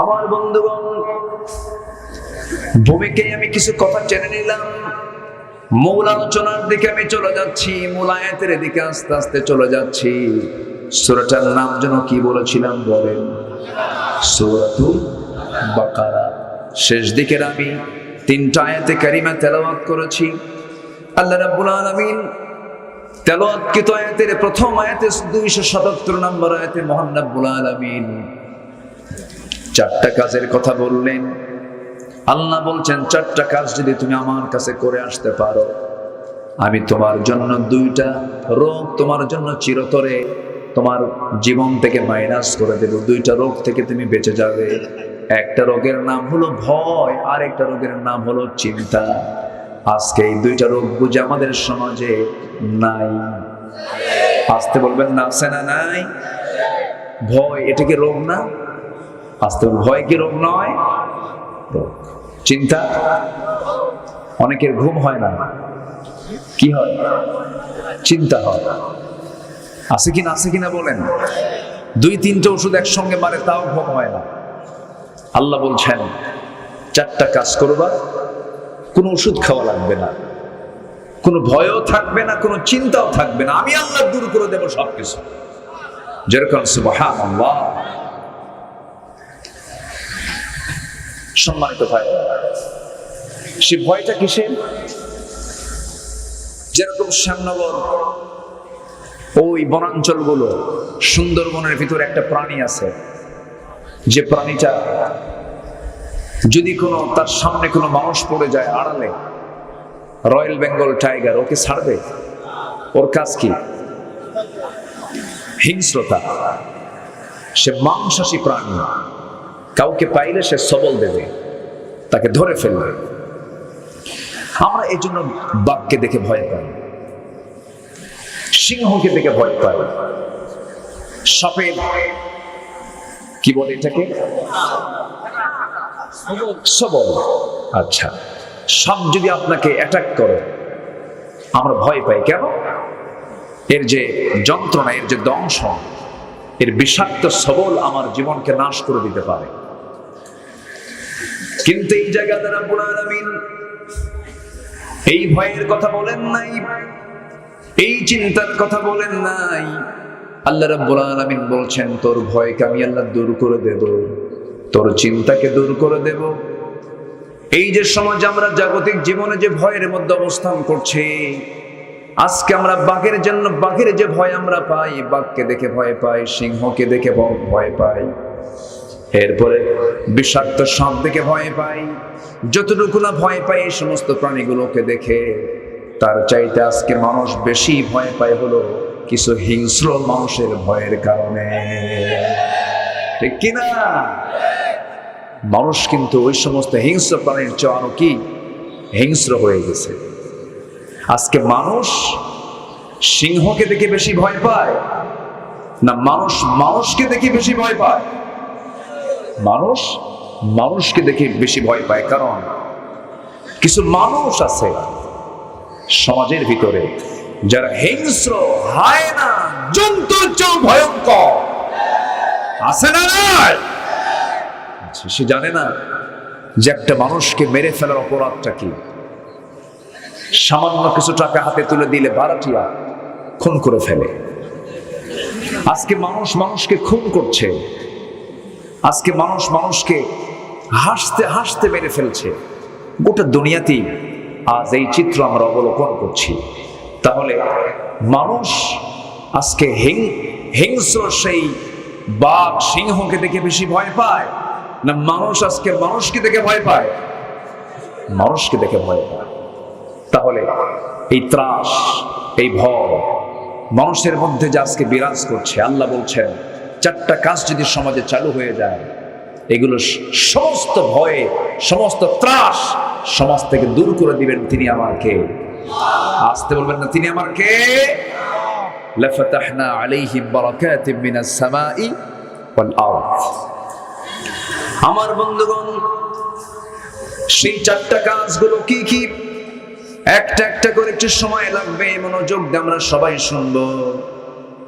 আমার বন্ধুগণ, ভূমিকে আমি কিছু কথা জেনে নিলাম। মূল আলোচনার দিকে আমি চলে যাচ্ছি, মূল আয়াতের দিকে আস্তে আস্তে চলে যাচ্ছি। সূরাটার নাম যেন কি বলেছিলাম বলেন? সূরাতুল বাকারা। শেষ দিকের আমি 3টা আয়াতে কারিমা তেলাওয়াত করেছি। আল্লাহ রাব্বুল আলামিন তেলাওয়াতকৃত আয়াতের প্রথম আয়াতে 277 নম্বর আয়াতে মহান রাব্বুল আলামিন 4টা কাজের কথা বললেন। আল্লাহ বলছেন, 4টা কাজ যদি তুমি আমার কাছে করে আসতে পারো, আমি তোমার জন্য 2টা রোগ তোমার জন্য চিরতরে তোমার জীবন থেকে মাইনাস করে দেব। 2টা রোগ থেকে তুমি বেঁচে যাবে। একটা রোগের নাম হলো ভয়, আর একটা রোগের নাম হলো চিন্তা। আজকে এই 2টা রোগ বুঝে আমাদের সমাজে নাই। আসতে বলবেন না, আছে না? নাই। ভয়, এটা কি রোগ না? আসতে বলবেন, ভয় কি রোগ নয়? রোগ। চিন্তা, অনেকের ঘুম হয় না, কি হয়? চিন্তা হয়। আছে কিনা? আছে কিনা বলেন? 2-3টা ওষুধ একসঙ্গে মারে, তাও ঘুম হয় না। আল্লাহ বলছেন 4টা কাজ করবা, কোনো ওষুধ খাওয়া লাগবে না, কোনো ভয়ও থাকবে না, কোনো চিন্তাও থাকবে না। আমি আল্লাহ দূর করে দেব সবকিছু। যেরকম সুবহানাল্লাহ। সম্মানিত ভাই, সে ভয়টা কিসের? যেরকম শ্যামনগর, ওই বনাঞ্চলগুলো, সুন্দরবনের ভিতরে একটা প্রাণী আছে, যে প্রাণীটা যদি কোনো তার সামনে কোনো মানুষ পড়ে যায় আড়ালে, রয়্যাল বেঙ্গল টাইগার ওকে ছাড়বে? ওর কাজ কি? হিংস্রতা। সে মাংসাশী প্রাণী। কাউকে পাইলে সে সবল দেবে, তাকে ধরে ফেলবে। আমরা এই জন্য বাঘকে দেখে ভয় পাই, সিংহকে দেখে ভয় পাই, সাপের কি বলে এটাকে? সবল। আচ্ছা, সাপ যদি আপনাকে অ্যাটাক করে, আমরা ভয় পাই কেন? এর যে যন্ত্রণা, এর যে দংশন, এর বিষাক্ত সবল আমার জীবনকে নাশ করে দিতে পারে। কিন্তু এই জায়গাতে রাব্বুল আলামিন এই ভয়ের কথা বলেন নাই, এই চিন্তার কথা বলেন নাই। আল্লাহ রাব্বুল আলামিন বলছেন, তোর ভয়কে আমি আল্লাহ দূর করে দেব, তোর চিন্তাকে দূর করে দেব। এই যে সমাজ, আমরা জাগতিক জীবনে যে ভয়ের মধ্যে অবস্থান করছি, আজকে আমরা বাঘের জন্য, বাঘের যে ভয় আমরা পাই, বাঘকে দেখে ভয় পাই, সিংহকে দেখে ভয় পাই, এরপরে বিষাক্ত সাপ দেখে ভয় পাই। যতটুকু না ভয় পাই এই সমস্ত প্রাণীগুলোকে দেখে, তার চাইতে আজকে মানুষ বেশি ভয় পায় হলো কিছু হিংস্র মানুষের ভয়ের কারণে। ঠিক কিনা? মানুষ কিন্তু ওই সমস্ত হিংস্র প্রাণীর চেয়ে আরো কি হিংস্র হয়ে গেছে। আজকে মানুষ সিংহকে দেখে বেশি ভয় পায় না মানুষ মানুষকে দেখে বেশি ভয় পায়? মানুষ মানুষকে দেখে বেশি ভয় পায়। কারণ কিছু মানুষ আছে সমাজের ভিতরে যারা হিংস্র, হায়না, জন্তুর চেয়েও ভয়ঙ্কর। আছে না? সে জানে না যে একটা মানুষকে মেরে ফেলার অপরাধটা কি। সামান্য কিছু টাকা হাতে তুলে দিলে ভাড়াটিয়া খুন করে ফেলে। আজকে মানুষ মানুষকে খুন করছে, আজকে মানুষ মানুষকে হাসতে হাসতে মেরে ফেলছে। গোটা দুনিয়াতেই আজ এই চিত্র আমরা অবলোকন করছি। তাহলে মানুষ আজকে হিংস্র সেই বাঘ, সিংহকে দেখে বেশি ভয় পায় না মানুষ আজকে মানুষকে দেখে ভয় পায়? মানুষকে দেখে ভয় পায়। তাহলে এই ত্রাস, এই ভয় মানুষের মধ্যে যে আজকে বিরাজ করছে, আল্লাহ বলছেন 4টা কাজ যদি সমাজে চালু হয়ে যায়, এগুলো সমস্ত ভয়ে, সমস্ত ত্রাস সমাজ থেকে দূর করে দিবেন তিনি আমার কে? আসতে বলবেন না, তিনি আমার কে? লাফাতাহনা আলাইহিম বারাকাতিম মিনাস সামাই ওয়াল আরদ। আমার বন্ধুগণ, সেই 4টা কাজগুলো কি কি? একটা একটা করে একটু সময় লাগবে, মনোযোগ দিয়ে আমরা সবাই শুনবো।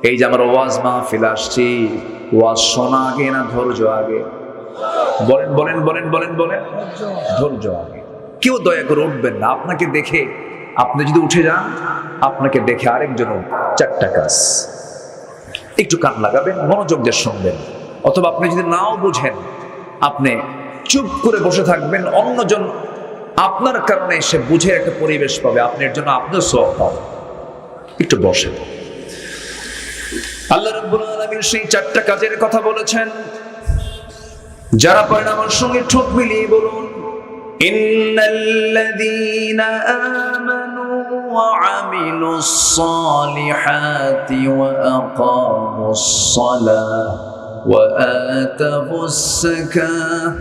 এই যে আমরা ওয়াজ মাহফিল আসছি, ওয়াজ শোনা আগে না ধৈর্য আগে? বলেন বলেন বলেন বলেন বলেন, ধৈর্য আগে। কেউ দয়া করে উঠবেন না। আপনাকে দেখে, আপনি যদি উঠে যান, আপনাকে দেখে আরেকজন। 4টা কাজ, একটু কান লাগাবেন, মনোযোগ দিয়ে শুনবেন। অথবা আপনি যদি নাও বুঝেন, আপনি চুপ করে বসে থাকবেন, অন্যজন আপনার কারণে এসে বুঝে একটা পরিবেশ পাবে, আপনার জন্য আপনিও সওয়াব পাবেন। একটু বসে। আল্লাহ রাব্বুল আলামিন সেই 4টা কাজের কথা বলেছেন। যারা পারেন আমার সঙ্গে ঠোঁট মিলিয়ে বলুন, ইন্নাল্লাযীনা আমানু ওয়া আমিলুস সালিহাতি ওয়া আকামুস সালাহ ওয়া আতাবুস যাকাহ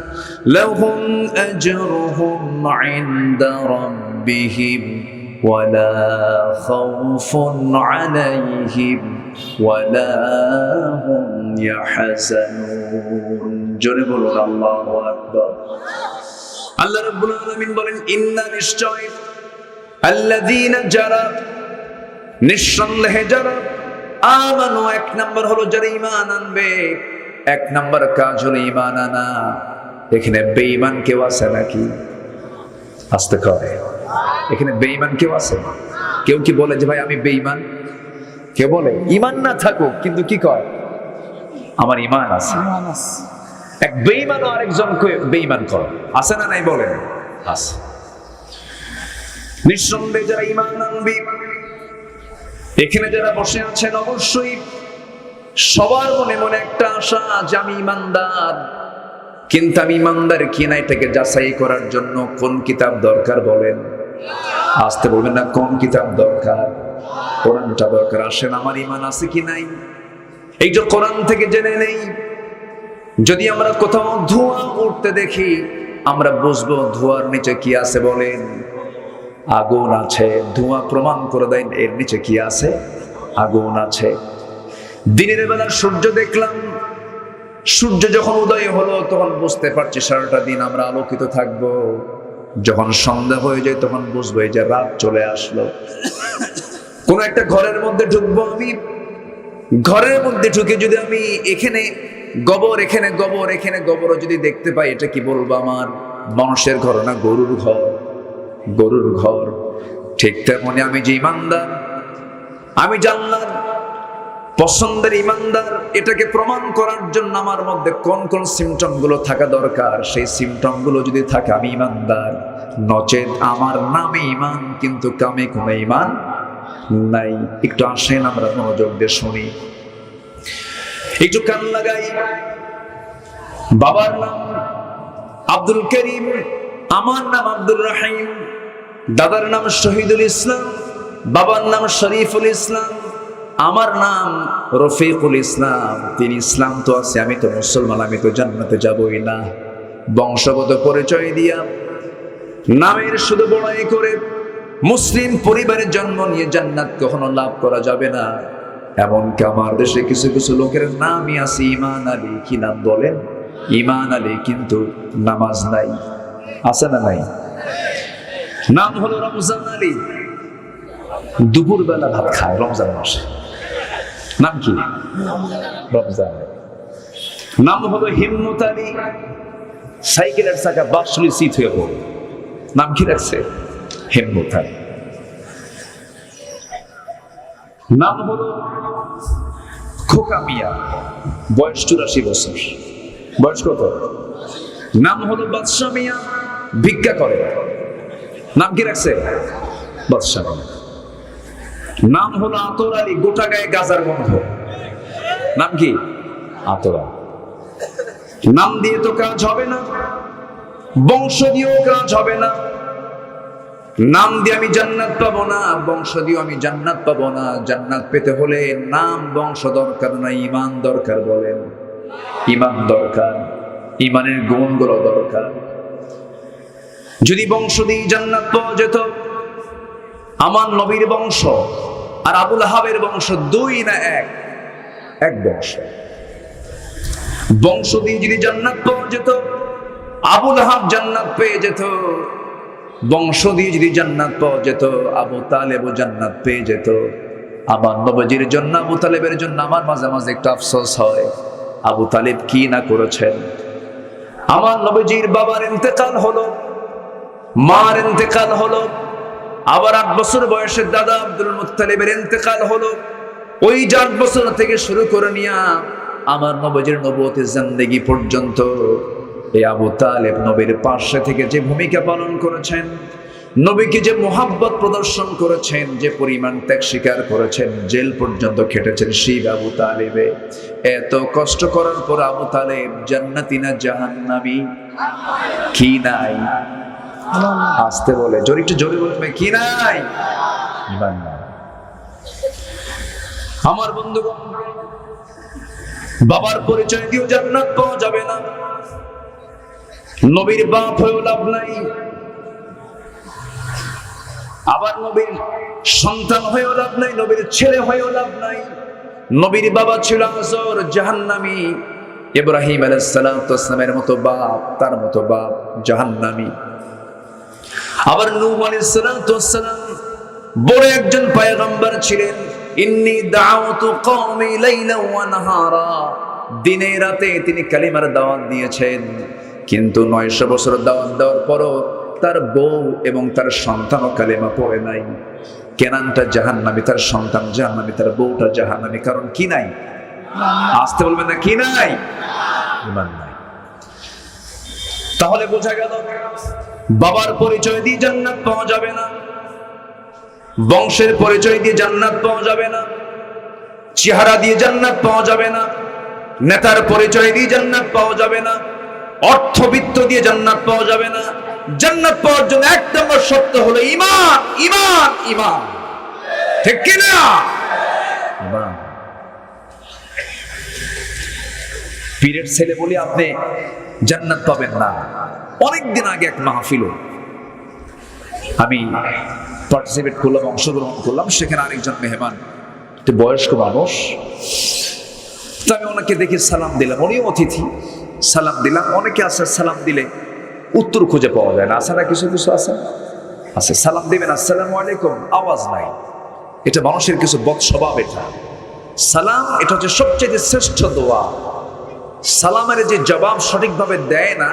লাহুম আজরুহুম ইনদা রাব্বিহিম ওয়ালা খাউফুন আলাইহিম ওয়ালা হুম ইয়াহজানুন। জোরে বলুন আল্লাহু আকবার। আল্লাহ রাব্বুল আলামিন বলেন, ইন্না, নিশ্চয়, আল্লাযীনা, যারা, নিঃসন্দেহে যারা, আমানু, 1 নাম্বার হলো যারা ঈমান আনবে। 1 নাম্বার কাজ হলো ঈমান আনা। এখানে বেঈমান কেউ আছে নাকি? আসতে করে। এখানে বেঈমান কেউ আছে? কেউ কি বলে যে ভাই আমি বেঈমান? কেউ বলে? ঈমান না থাকুক, কিন্তু কি কয় আমার ঈমান আছে। এক বেঈমান ও আরেকজনকে বেঈমান করে, আছে না নাই বলেন? আছে। নিঃসন্দেহে যারা ঈমান আনবে, এখানে যারা বসে আছেন, অবশ্যই সবার মনে মনে একটা আশা যে আমি ঈমানদার। কিন্তু আমি ঈমানদার কিনা এটাকে যাচাই করার জন্য কোন কিতাব দরকার বলেন? আসতে বলবেন না, কোন কিতাব দরকার? কোরআনটা দরকার। আসেন, আমার ঈমান আছে কি নাই এই যে কোরআন থেকে জেনে নেই। যদি আমরা কোথাও ধোঁয়া উঠতে দেখি, আমরা বুঝবো ধোঁয়ার নিচে কি আছে বলেন? আগুন আছে। ধোঁয়া প্রমাণ করে দেয় এর নিচে কি আছে? আগুন আছে। দিনের বেলা সূর্য দেখলাম, সূর্য যখন উদয় হলো তখন বুঝতে পারছি সারাটা দিন আমরা আলোকিত থাকবো। যখন সন্ধ্যা হয়ে যায় তখন বুঝবো এই যে রাত চলে আসলো। কোন একটা ঘরের মধ্যে ঢুকবো, আমি ঘরের মধ্যে ঢুকে যদি আমি এখানে গোবর, এখানে গোবর, এখানে গোবর যদি দেখতে পাই, এটা কি বলবো আমার মানুষের ঘর না গরুর ঘর? গরুর ঘর। ঠিক তেমনি আমি যে ঈমানদার, আমি জানলাম পছন্দের ঈমানদার, এটাকে প্রমাণ করার জন্য আমার মধ্যে কোন কোন সিমটম গুলো থাকা দরকার, সেই সিমটম গুলো যদি থাকে আমি ঈমানদার। নচেত আমার নামে ঈমান কিন্তু কামে কোনো ঈমান নাই। একটু আসেন আমরা মনোযোগ দিয়ে শুনি, একটু কান লাগাই। বাবার নাম আব্দুল করিম, আমার নাম আব্দুর রহিম, দাদার নাম শহীদুল ইসলাম, বাবার নাম শরীফুল ইসলাম, আমার নাম রফিকুল ইসলাম। তিনি ইসলাম তো আছে, আমি তো মুসলমান, আমি তো জান্নাতে যাবই না। বংশগত পরিচয় দিয়া নামের শুধু বড়াই করে মুসলিম পরিবারের জন্ম নিয়ে জান্নাত কখনো লাভ করা যাবে না। এমনকি আমার দেশে কিছু কিছু লোকের নামই আছে ঈমান আলী। কি নাম বলেন? ঈমান আলী, কিন্তু নামাজ নাই। আছে না নাই? নাম হলো রমজান আলী, দুপুর বেলা ভাত খায় রমজান মাসে। নাম কি? রমজান। নাম হলো হিম্মত আলী, সাইকেলের চাকা বাসলি সিট হয়ে পড়ে। নাম কি রাখছে? হিম্মত আলী। নাম হলো খোকা মিয়া, বয়স 84 বছর। বয়স কত? নাম হলো বাদশা মিয়া, ভিক্ষা করে। নাম কি রাখছে? বাদশা মিয়া। নাম হলো আতর আলী, গোটা গায়ে গাজার গন্ধ। নাম কি? আতর আলী। নাম দিয়ে তো কাজ হবে না, বংশ দিয়েও কাজ হবে না। নাম দিয়ে আমি জান্নাত পাবো না, বংশ দিয়েও আমি জান্নাত পাবো না। জান্নাত পেতে হলে নাম বংশ দরকার না, ঈমান দরকার। বলেন, ঈমান দরকার, ঈমানের গুণগুলো দরকার। যদি বংশ দিয়ে জান্নাত পাওয়া যেত, আমার নবীর বংশ আর আবুল আহাবের বংশ 2 না 1? এক বংশ। বংশ দিয়ে যদি জান্নাত পাওয়া যেত, আবুল আহাব জান্নাত পেয়ে যেত। বংশ দিয়ে যদি জান্নাত পাওয়া যেত, আবু তালেবও জান্নাত পেয়ে যেত। আমার নবীর জন্য, আবু তালেবের জন্য আমার মাঝে মাঝে একটু আফসোস হয়। আবু তালেব কি না করেছেন, আমার নবীজির বাবার ইন্তেকাল হলো, মার ইন্তেকাল হলো, আবার 8 বছর বয়সের দাদা আব্দুল মুত্তালিবের ইন্তেকাল হলো। ওই 8 বছর থেকে শুরু করে নিয়া আমার নবীজির নবুয়তের জিন্দেগি পর্যন্ত এই আবু তালেব নবীর পাশে থেকে যে ভূমিকা পালন করেছেন, নবীকে যে মোহাব্বত প্রদর্শন করেছেন, যে পরিমাণ ত্যাগ স্বীকার করেছেন, জেল পর্যন্ত খেটেছেন, সেই আবু তালেবে এত কষ্ট করার পর আবু তালেব জান্নাতি না জাহান্নামী? কি নাই? আসতে বলে, জোরে একটু জোরে বলবে, কি নাই? ইমান নাই। আমার বন্ধুগণ, বাবার পরিচয় দিয়েও জান্নাত পাওয়া যাবে না, নবীর বাপ হয়েও লাভ নাই, আবার নবীর সন্তান হয়েও লাভ নাই, নবীর ছেলে হয়েও লাভ নাই। নবীর বাবা ছিল আযর, জাহান্নামী। ইব্রাহিম আলাইহিস সালামের মতো বাপ, তার মতো বাপ জাহান্নামী। আবার নূহ আলাইহিস সালাম বড় একজন পয়গম্বর ছিলেন। ইন্নী দাউতু কওমি লাইলা ওয়া নাহারা, দিনে রাতে তিনি কালিমার দাওয়াত দিয়েছেন, কিন্তু 900 বছর দাওয়াত দেওয়ার পরও তার বউ এবং তার সন্তানও কালেমা পড়ে নাই। কেনানটা জাহান্নামী, তার সন্তান জাহান্নামী, তার বউটা জাহান্নামী। কারণ কি নাই? আসতে বলবেন না, কি নাই? ঈমান নাই। তাহলে বোঝা গেল বাবার পরিচয় দিয়ে জান্নাত পাওয়া যাবে না, বংশের পরিচয় দিয়ে জান্নাত পাওয়া যাবে না, চেহারা দিয়ে জান্নাত পাওয়া যাবে না, নেতার পরিচয় দিয়ে জান্নাত পাওয়া যাবে না, অর্থবিত্ত দিয়ে জান্নাত পাওয়া যাবে না। জান্নাত পাওয়ার জন্য 1 নম্বর শর্ত হলো ঈমান, ঈমান, ঈমান। ঠিক কি না? ঈমান। পীরের ছেলে বলি আপনি জান্নাত পাবেন না। অনেকদিন আগে এক মাহফিলে আমি পার্টিসিপেট করলাম, অংশগ্রহণ করলাম। সেখানে আরেকজন মেহমান, একটি বয়স্ক মানুষ। তো আমি ওনাকে দেখে সালাম দিলাম, উনিও অতিথি। সালাম দিলাম। অনেকে আছে সালাম দিলে উত্তর খুঁজে পাওয়া যায় না, আছে না? কিছু কিছু আছে, আছে সালাম দিবেন আসসালামু আলাইকুম, আওয়াজ নাই। এটা মানুষের কিছু বদ স্বভাব। এটা সালাম, এটা হচ্ছে সবচেয়ে শ্রেষ্ঠ দোয়া। সালামের যে জবাব সঠিকভাবে দেয় না,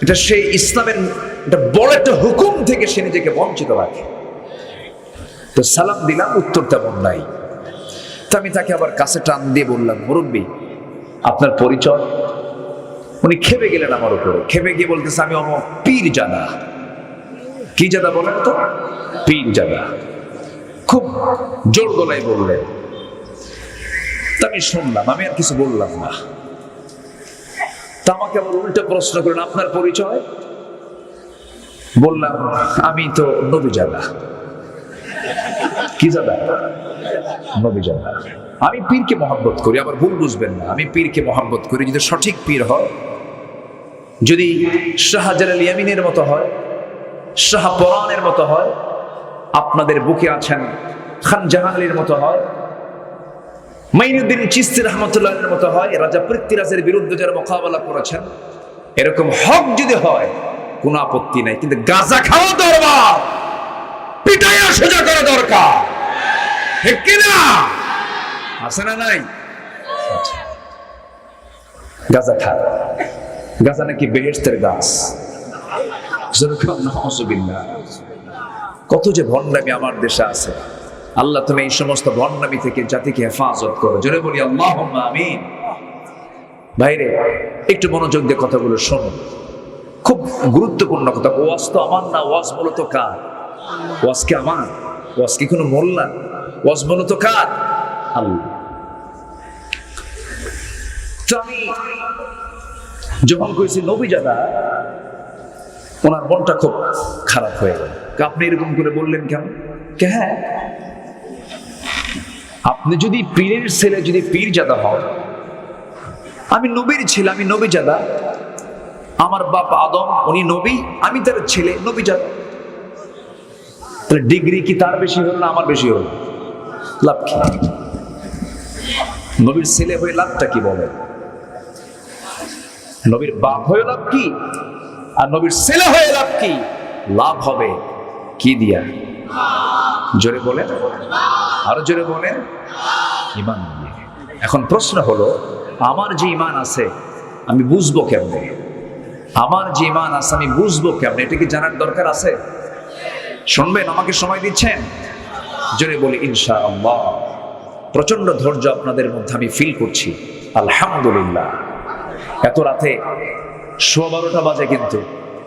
এটা সেই ইসলামের একটা বড় একটা হুকুম থেকে সে নিজেকে বঞ্চিত রাখে। তো সালাম দিলাম, উত্তর তেমন নাই। তো আমি তাকে আবার কাছে টান দিয়ে বললাম, মুরব্বী আপনার পরিচয়? উনি খেপে গেলেন আমার উপরে। খেপে গিয়ে বলতেছে, আমি অমুক পীর জাদা। কি জাদা বলেন তো? পীর জাদা। খুব জোর গলায় বললেন। তা আমি শুনলাম, আমি আর কিছু বললাম না। তা আমাকে আবার উল্টো প্রশ্ন করেন, আপনার পরিচয়? বললাম, আমি তো নবী জাদা। কি জাদা? নবী জাদা। আমি পীরকে মহব্বত করি, আবার ভুল বুঝবেন না, আমি পীরকে মহব্বত করি যদি সঠিক পীর হয়, যদি শাহজালাল ইয়ামিনের মতো হয়, শাহ পরানের মতো হয়, আপনাদের বুকে আছেন খান জাহাঙ্গীরের মতো হয়, মাইনুদ্দিন চিশতি রহমতুল্লাহের মতো হয়, রাজা পৃথ্বীরাজের বিরুদ্ধে যারা মোকাবেলা করেছেন, এরকম হক যদি হয় কোনো আপত্তি নাই। কিন্তু গাঁজা খাওয়া দরবার, পিটাইয়া সোজা করা দরকার। ঠিক কিনা? আছে না নাই? গাঁজা খা, গাঁজা নাকি বেহেশতের গাছ। কত যে ভণ্ডামি আমার দেশে আছে। আল্লাহ তুমি এই সমস্ত ভণ্ডামি থেকে জাতিকে হেফাজত করো। জোরে বলি আল্লাহুম্মা আমিন। ভাইরে, একটু মনোযোগ দিয়ে কথাগুলো শোনো, খুব গুরুত্বপূর্ণ কথা। ওয়াজ তো আমার না, ওয়াজ মূলত কার? ওয়াজ কি আমার? ওয়াজ কি কোনো মোল্লা? ওয়াজ মূলত কার? আল্লাহ। তো আমি যখন কইছি নবী জাদা, ওনার মনটা খুব খারাপ হয়ে গেল। আপনি এরকম করে বললেন কেন? হ্যাঁ, আপনি যদি পীরের ছেলে, যদি পীর জাদা হন, আমি নবীর ছেলে, আমি নবী জাদা। আমার বাপ আদম, উনি নবী, আমি তার ছেলে, নবী জাদা। তাহলে ডিগ্রি কি তার বেশি হল না আমার বেশি হল? লাভ কি? নবীর ছেলে হয়ে লাভটা কি বলে? নবীর বাপ হয়ে লাভ কি? আর নবীর ছেলে হয়ে লাভ কি? লাভ হবে কি দিয়া? জোরে বলেন, আরো জোরে বলেন, ঈমান দিয়ে। এখন প্রশ্ন হলো, আমার যে ঈমান আছে আমি বুঝবো কেমনে? আমার যে ঈমান আছে আমি বুঝবো কেমন, এটা কি জানার দরকার আছে? শুনবেন, আমাকে সময় দিচ্ছেন? জোরে বলি ইনশাআল্লাহ। প্রচন্ড ধৈর্য আপনাদের মধ্যে আমি ফিল করছি, আলহামদুলিল্লাহ। এত রাতে 12:15 বাজে,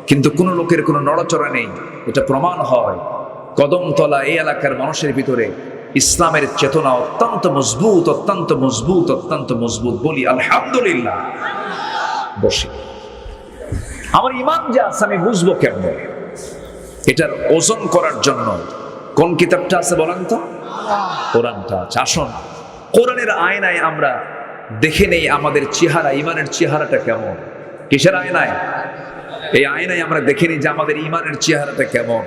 কিন্তু কোনো লোকের কোনো নড়াচড়া নেই। এটা প্রমাণ হয় কদমতলা এই এলাকার মানুষের ভিতরে ইসলামের চেতনা অত্যন্ত মজবুত, অত্যন্ত মজবুত, অত্যন্ত মজবুত। বলি আলহামদুলিল্লাহ। বসি। আমার ঈমান যে আছে আমি বুঝবো কেমনে, এটার ওজন করার জন্য কোন কিতাবটা আছে বলেন তো? কোরআনটা আছে। আসুন কোরআনের আয়নায় আমরা দেখে নেই আমাদের চেহারা, ঈমানের চেহারাটা কেমন। কিসের আয়নায়? এই আয়নায় আমরা দেখে নিই যে আমাদের ঈমানের চেহারাটা কেমন।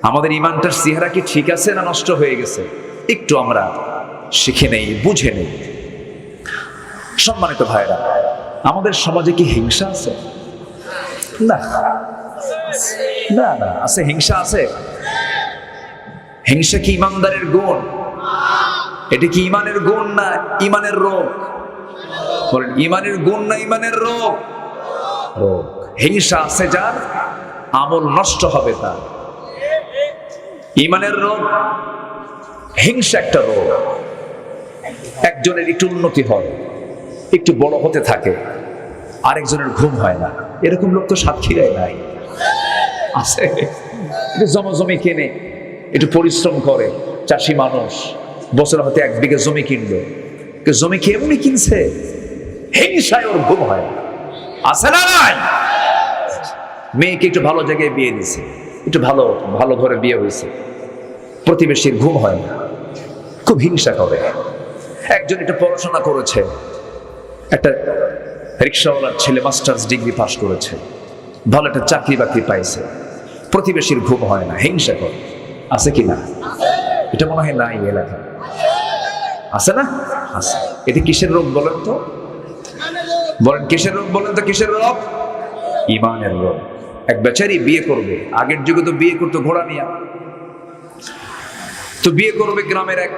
আমাদের ঈমানটার চেহারা কি ঠিক আছে না নষ্ট হয়ে গেছে? একটু আমরা শিখে নেই, বুঝে নেই। সম্মানিত ভাইরা, আমাদের সমাজে কি হিংসা আছে? না না না, আছে? হিংসা আছে? হিংসা কি ইমানদারের গুণ? এটা কি ইমানের গুণ না ইমানের রোগ? বলেন, ইমানের গুণ না ইমানের রোগ? রোগ। হিংসা আছে যার, আমল নষ্ট হবে তার। ইমানের রোগ, হিংসা একটা রোগ। একজনের একটু উন্নতি হয়, একটু বড় হতে থাকে, আরেকজনের ঘুম হয় না। এরকম লোক তো সাতক্ষীরায় নাই, আছে? একটু জমি কেনে, একটু পরিশ্রম করে, চাষি মানুষ, বছরে হয়তো 1 বিঘা জমি কিনলো। জমি কি এমনি কিনছে? হিংসায় ওর ঘুম হয় না, আছে না নাই? মেয়েকে একটু ভালো জায়গায় বিয়ে দিছে, একটু ভালো ভালো ঘরে বিয়ে হয়েছে, প্রতিবেশীর ঘুম হয় না, খুব হিংসা করে। একজন একটু পড়াশোনা করেছে, একটা রিক্সাওয়ালার ছেলে মাস্টার্স ডিগ্রি পাস করেছে, ভালো একটা চাকরি বাকরি পাইছে, প্রতিবেশীর ঘুম হয় না, হিংসা করে। আছে কি না? এটা মনে হয় নাই এলাকায়, আছে না? আছে। এটা কিসের রোগ বলেন তো? বলেন কিসের রোগ বলেন তো? কিসের রোগ? ঈমানের রোগ। এক বেচারি বিয়ে করবে, আগের যুগে তো বিয়ে করতো ঘোড়া নিয়ে, তো বিয়ে করবে গ্রামের এক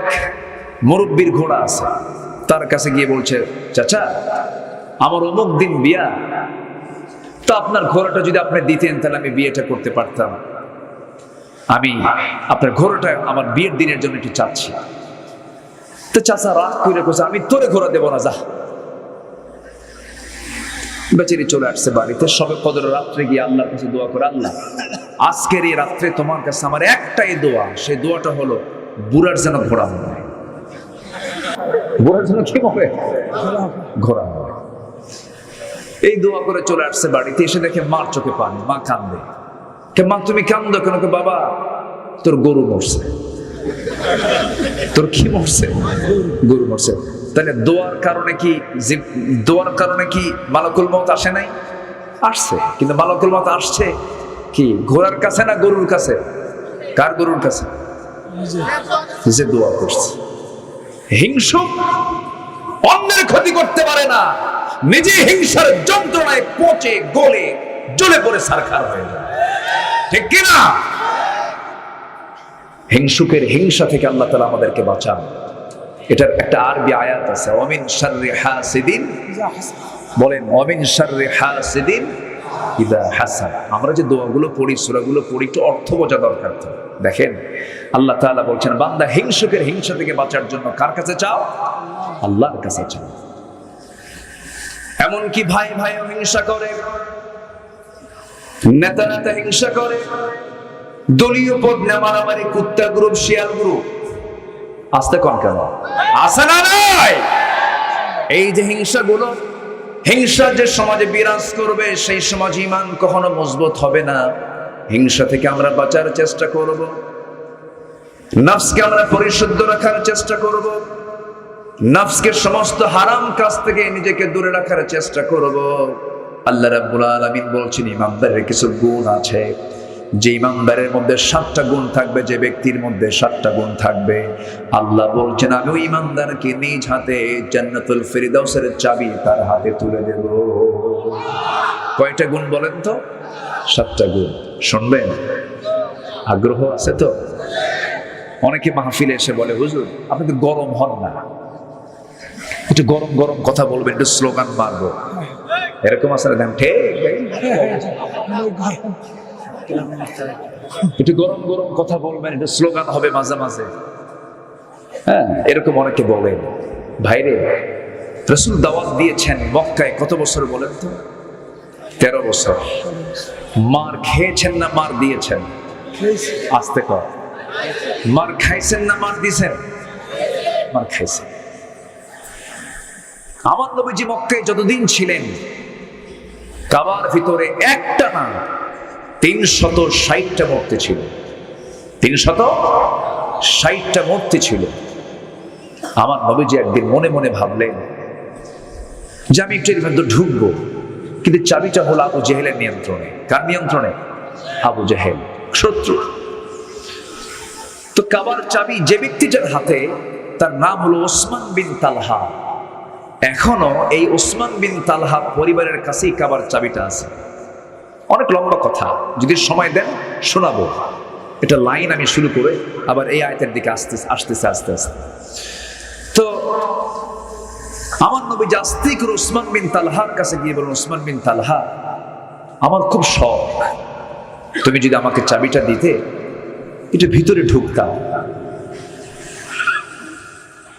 মুরব্বীর ঘোড়া আছে, তার কাছে গিয়ে বলছে, চাচা আমার অমুক দিন বিয়া, তো আপনার ঘোড়াটা যদি আপনি দিতেন তাহলে আমি বিয়েটা করতে পারতাম। আমি আপনার ঘোড়াটা আমার বিয়ের দিনের জন্য একটু চাচ্ছি। তো চাচা রাগ করে বলছে, আমি তোরে ঘোড়া দেবো না, যা। বেচারি চলে আসছে বাড়িতে, সবে কদর রাত্রে গিয়ে আল্লাহর কাছে দোয়া করে, আল্লাহ আজকের এই রাত্রে তোমার কাছে আমার একটাই দোয়া, সেই দোয়াটা হলো বুড়ার যেন ঘোড়া মরে। বুড়ার যেন কি মরে? ঘোড়া মরে। এই দোয়া করে চলে আসছে বাড়িতে, এসে দেখে মার চোখে পানি, মা কান্দে। মা তুমি কান্দো কেন? বাবা তোর গরু মরছে। তোর কি মরছে? গরু মরছে। তাহলে দোয়ার কারণে কি মালাকুল মউত আসে নাই? আসছে, কিন্তু মালাকুল মউত আসছে কি ঘোড়ার কাছে না গরুর কাছে? কার গরুর কাছে? যে দোয়া করছে। হিংসুক অন্যের ক্ষতি করতে পারে না, নিজে হিংসার যন্ত্রণায় পচে গলে জ্বলে পড়ে ছারখার হয়ে যায়, ঠিক কিনা? হিংসুকের হিংসা থেকে আল্লাহ তাআলা আমাদেরকে বাঁচান। এটার একটা আরবি আয়াত আছে, ওয়ামিন শাররি হাসিদিন, বলেন ওয়ামিন শাররি হাসিদিন ইযা হাসাদ। আমরা যে দোয়াগুলো পড়ি, সূরাগুলো পড়ি, একটু অর্থ বোঝা দরকার। তো দেখেন আল্লাহ তাআলা বলছেন, বান্দা হিংসুকের হিংসা থেকে বাঁচার জন্য কার কাছে চাও? আল্লাহর কাছে চাও। এমনকি ভাই ভাইও হিংসা করে, নেতা নেতা হিংসা করে, দলীয় পদ মারামারি, কুত্তা গ্রুপ, শিয়াল গ্রুপ, আসতে কন কেন? আসে না নাই? এই যে হিংসাগুলো, হিংসা যে সমাজে বিরাজ করবে, সেই সমাজ ঈমান কখনো মজবুত হবে না। হিংসা থেকে আমরা বাঁচার চেষ্টা করব, নফসকে আমরা পরিশুদ্ধ রাখার চেষ্টা করব, নফসকে সমস্ত হারাম কাজ থেকে নিজেকে দূরে রাখার চেষ্টা করব। আল্লাহ রাব্বুল আলামিন বলছেন, ইমানদারের কিছু গুণ আছে, যে ইমানদারের মধ্যে 7টা গুণ থাকবে, যে ব্যক্তির মধ্যে 7টা গুণ থাকবে, আল্লাহ বলছেন আমি ওই ইমানদারকে নিজ হাতে জান্নাতুল ফিরদাউসের চাবি তার হাতে তুলে দেব। কয়টা গুণ বলেন তো? 7টা গুণ। শুনবেন? আগ্রহ আছে তো? অনেকে মাহফিলে এসে বলে, হুজুর আপনি তো গরম হন না, একটু গরম গরম কথা বলবেন, একটু স্লোগান মারবো, এরকম আছে না? ঠিক একটু গরম গরম কথা বলবেন, একটু স্লোগান হবে মাঝে মাঝে। হ্যাঁ, এরকম অনেকে বলেন। ভাইরে, রাসূল দাওয়াত দিয়েছেন মক্কায় কত বছর বলেন তো? 13 বছর। মার খেয়েছেন না মার দিয়েছেন? আস্তে কর। মার খাইছেন না মার দিয়েছেন? মার খাইছেন। আমার নবীজি মক্কায় যতদিন ছিলেন, কাবার ভিতরে একটা না 360টা মূর্তি ছিল। 360টা মূর্তি ছিল। আমার নবীজি একদিন মনে মনে ভাবলেন যে আমি একটু এর মধ্যে ঢুকবো, কিন্তু চাবিটা হলো আবু জেহেলের নিয়ন্ত্রণে। কার নিয়ন্ত্রণে? আবু জেহেল, শত্রু। তো কাবার চাবি যে ব্যক্তিটার হাতে, তার নাম হলো ওসমান বিন তালহা। এখনো এই ওসমান বিন তালহা পরিবারের কাছেই কাবার চাবিটা আছে। অনেক লম্বা কথা, যদি সময় দেন শোনাবো। এটা লাইন আমি শুরু করে আবার এই আয়াতের দিকে আসতেছে আস্তে আস্তে। তো আমার নবী আস্তে করে ওসমান বিন তালহার কাছে গিয়ে বলেন, ওসমান বিন তালহা, আমার খুব শখ, তুমি যদি আমাকে চাবিটা দিতে একটু ভিতরে ঢুকতাম।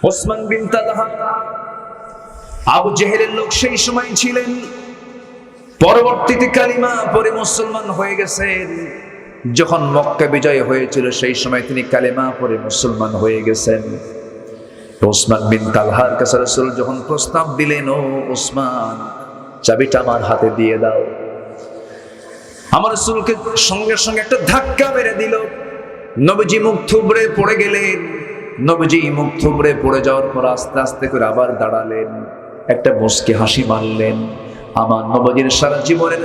ওসমান বিন তালহা আবু জেহেলের লোক সেই সময় ছিলেন, পরবর্তীতে কালিমা পরে মুসলমান হয়ে গেছেন। যখন মক্কা বিজয় হয়েছিল সেই সময় তিনি কালিমা পরে মুসলমান হয়ে গেছেন। ওসমান বিন তালহার কাছে রাসূল যখন প্রস্তাব দিলেন, ও ওসমান, চাবিটা আমার হাতে দিয়ে দাও, আমার রাসূলকে সঙ্গে সঙ্গে একটা ধাক্কা মেরে দিল। নবীজি মুখ থুবড়ে পড়ে গেলেন। নবীজি মুখ থুবড়ে পড়ে যাওয়ার পর আস্তে আস্তে করে আবার দাঁড়ালেন, একটা মুচকি হাসি মারলেন। আমার নবীজির সারা জীবনের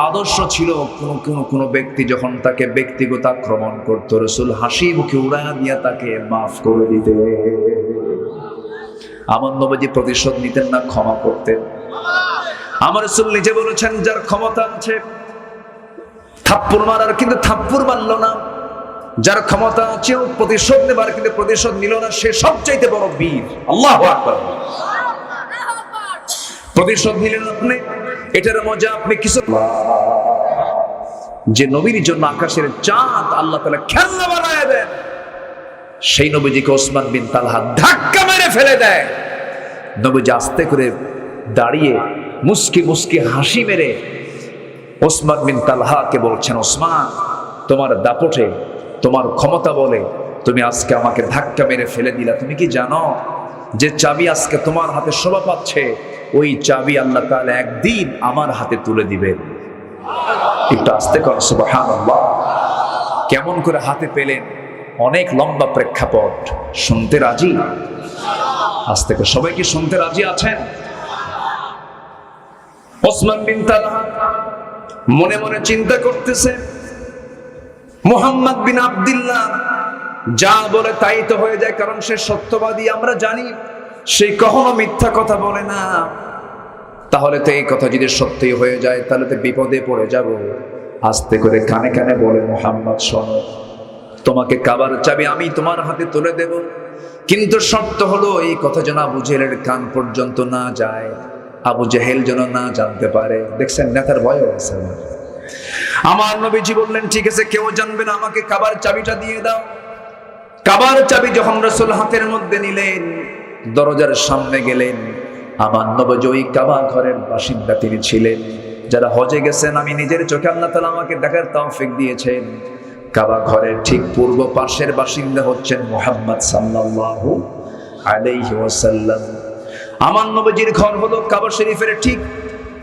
আদর্শ ছিল, কোন ব্যক্তি যখন তাকে ব্যক্তিগত আক্রমণ করতো, রাসূল হাসি মুখে উড়াইয়া দিয়া তাকে মাফ করে দিতে। আমার নবীজি প্রতিশোধ নিতেন না, ক্ষমা করতেন। আমার রাসূল নিজে বলেছেন, যার ক্ষমতা আছে থাপ্পড় মারার, কিন্তু থাপ্পড় মারল না। যার ক্ষমতা আছে প্রতিশোধ নেবার, কিন্তু প্রতিশোধ নিল না, সে সবচাইতে বড় বীর। আল্লাহু আকবার। প্রতিশোধ নিলেন আপনি, এটার মজা আপনি কিছু। যে নবীর জন্য আকাশের চাঁদ আল্লাহ তাআলা খেলনা বানায় দেন, সেই নবীজিকে ওসমান বিন তালহা ধাক্কা মেরে ফেলে দেয়। নবীজি আস্তে করে দাঁড়িয়ে মুস্কি মুস্কি হাসি মেরে ওসমান বিন তালহাকে বলছেন, ওসমান, তোমার দাপটে, তোমার ক্ষমতা বলে তুমি আজকে আমাকে ধাক্কা মেরে ফেলে দিলা। তুমি কি জানো যে চাবি আজকে তোমার হাতে শোভা পাচ্ছে, ওই চাবি আল্লাহ তাআলা একদিন আমার হাতে তুলে দিবেন। একটু আস্তে কর, সুবহানাল্লাহ। কেমন করে হাতে পেলেন? অনেক লম্বা প্রেক্ষাপট, শুনতে রাজি? আস্তে করে সবাই কি শুনতে রাজি আছেন? ওসমান বিন তালহা মনে মনে চিন্তা করতেছে, মুহাম্মদ বিন আব্দুল্লাহ যা বলে তাই তো হয়ে যায়, কারণ সে সত্যবাদী। আমরা জানি সে কখনো মিথ্যা কথা বলে না। তাহলে তো এই কথা যদি সত্যি হয়ে যায়, তাহলে তো বিপদে পড়ে যাব। আস্তে করে কানে কানে বলে, মুহাম্মদ শোনো, তোমাকে কাবার চাবি আমি তোমার হাতে তুলে দেব, কিন্তু শর্ত হলো এই কথা যেন আবু জেহেলের কান পর্যন্ত না যায়, আবু জেহেল যেন না জানতে পারে। দেখছেন, নেতার ভয় আছে। আমার নবীজি বললেন, ঠিক আছে, কেউ জানবে না, আমাকে কাবার চাবিটা দিয়ে দাও। কাবার চাবি যখন রাসূল হাতের মধ্যে নিলেন, দরজার সামনে গেলেন। আমার নবীজি ওই কাবা ঘরের বাসিন্দা তিনি ছিলেন। যারা হজে গেছেন, আমি নিজের চোখে আল্লাহ তাআলা আমাকে দেখার তৌফিক দিয়েছেন, কাবা ঘরের ঠিক পূর্ব পাশের বাসিন্দা হচ্ছেন মুহাম্মদ সাল্লাল্লাহু আলাইহি ওয়াসাল্লাম। আমার নবীজির ঘর হলো কাবা শরীফের ঠিক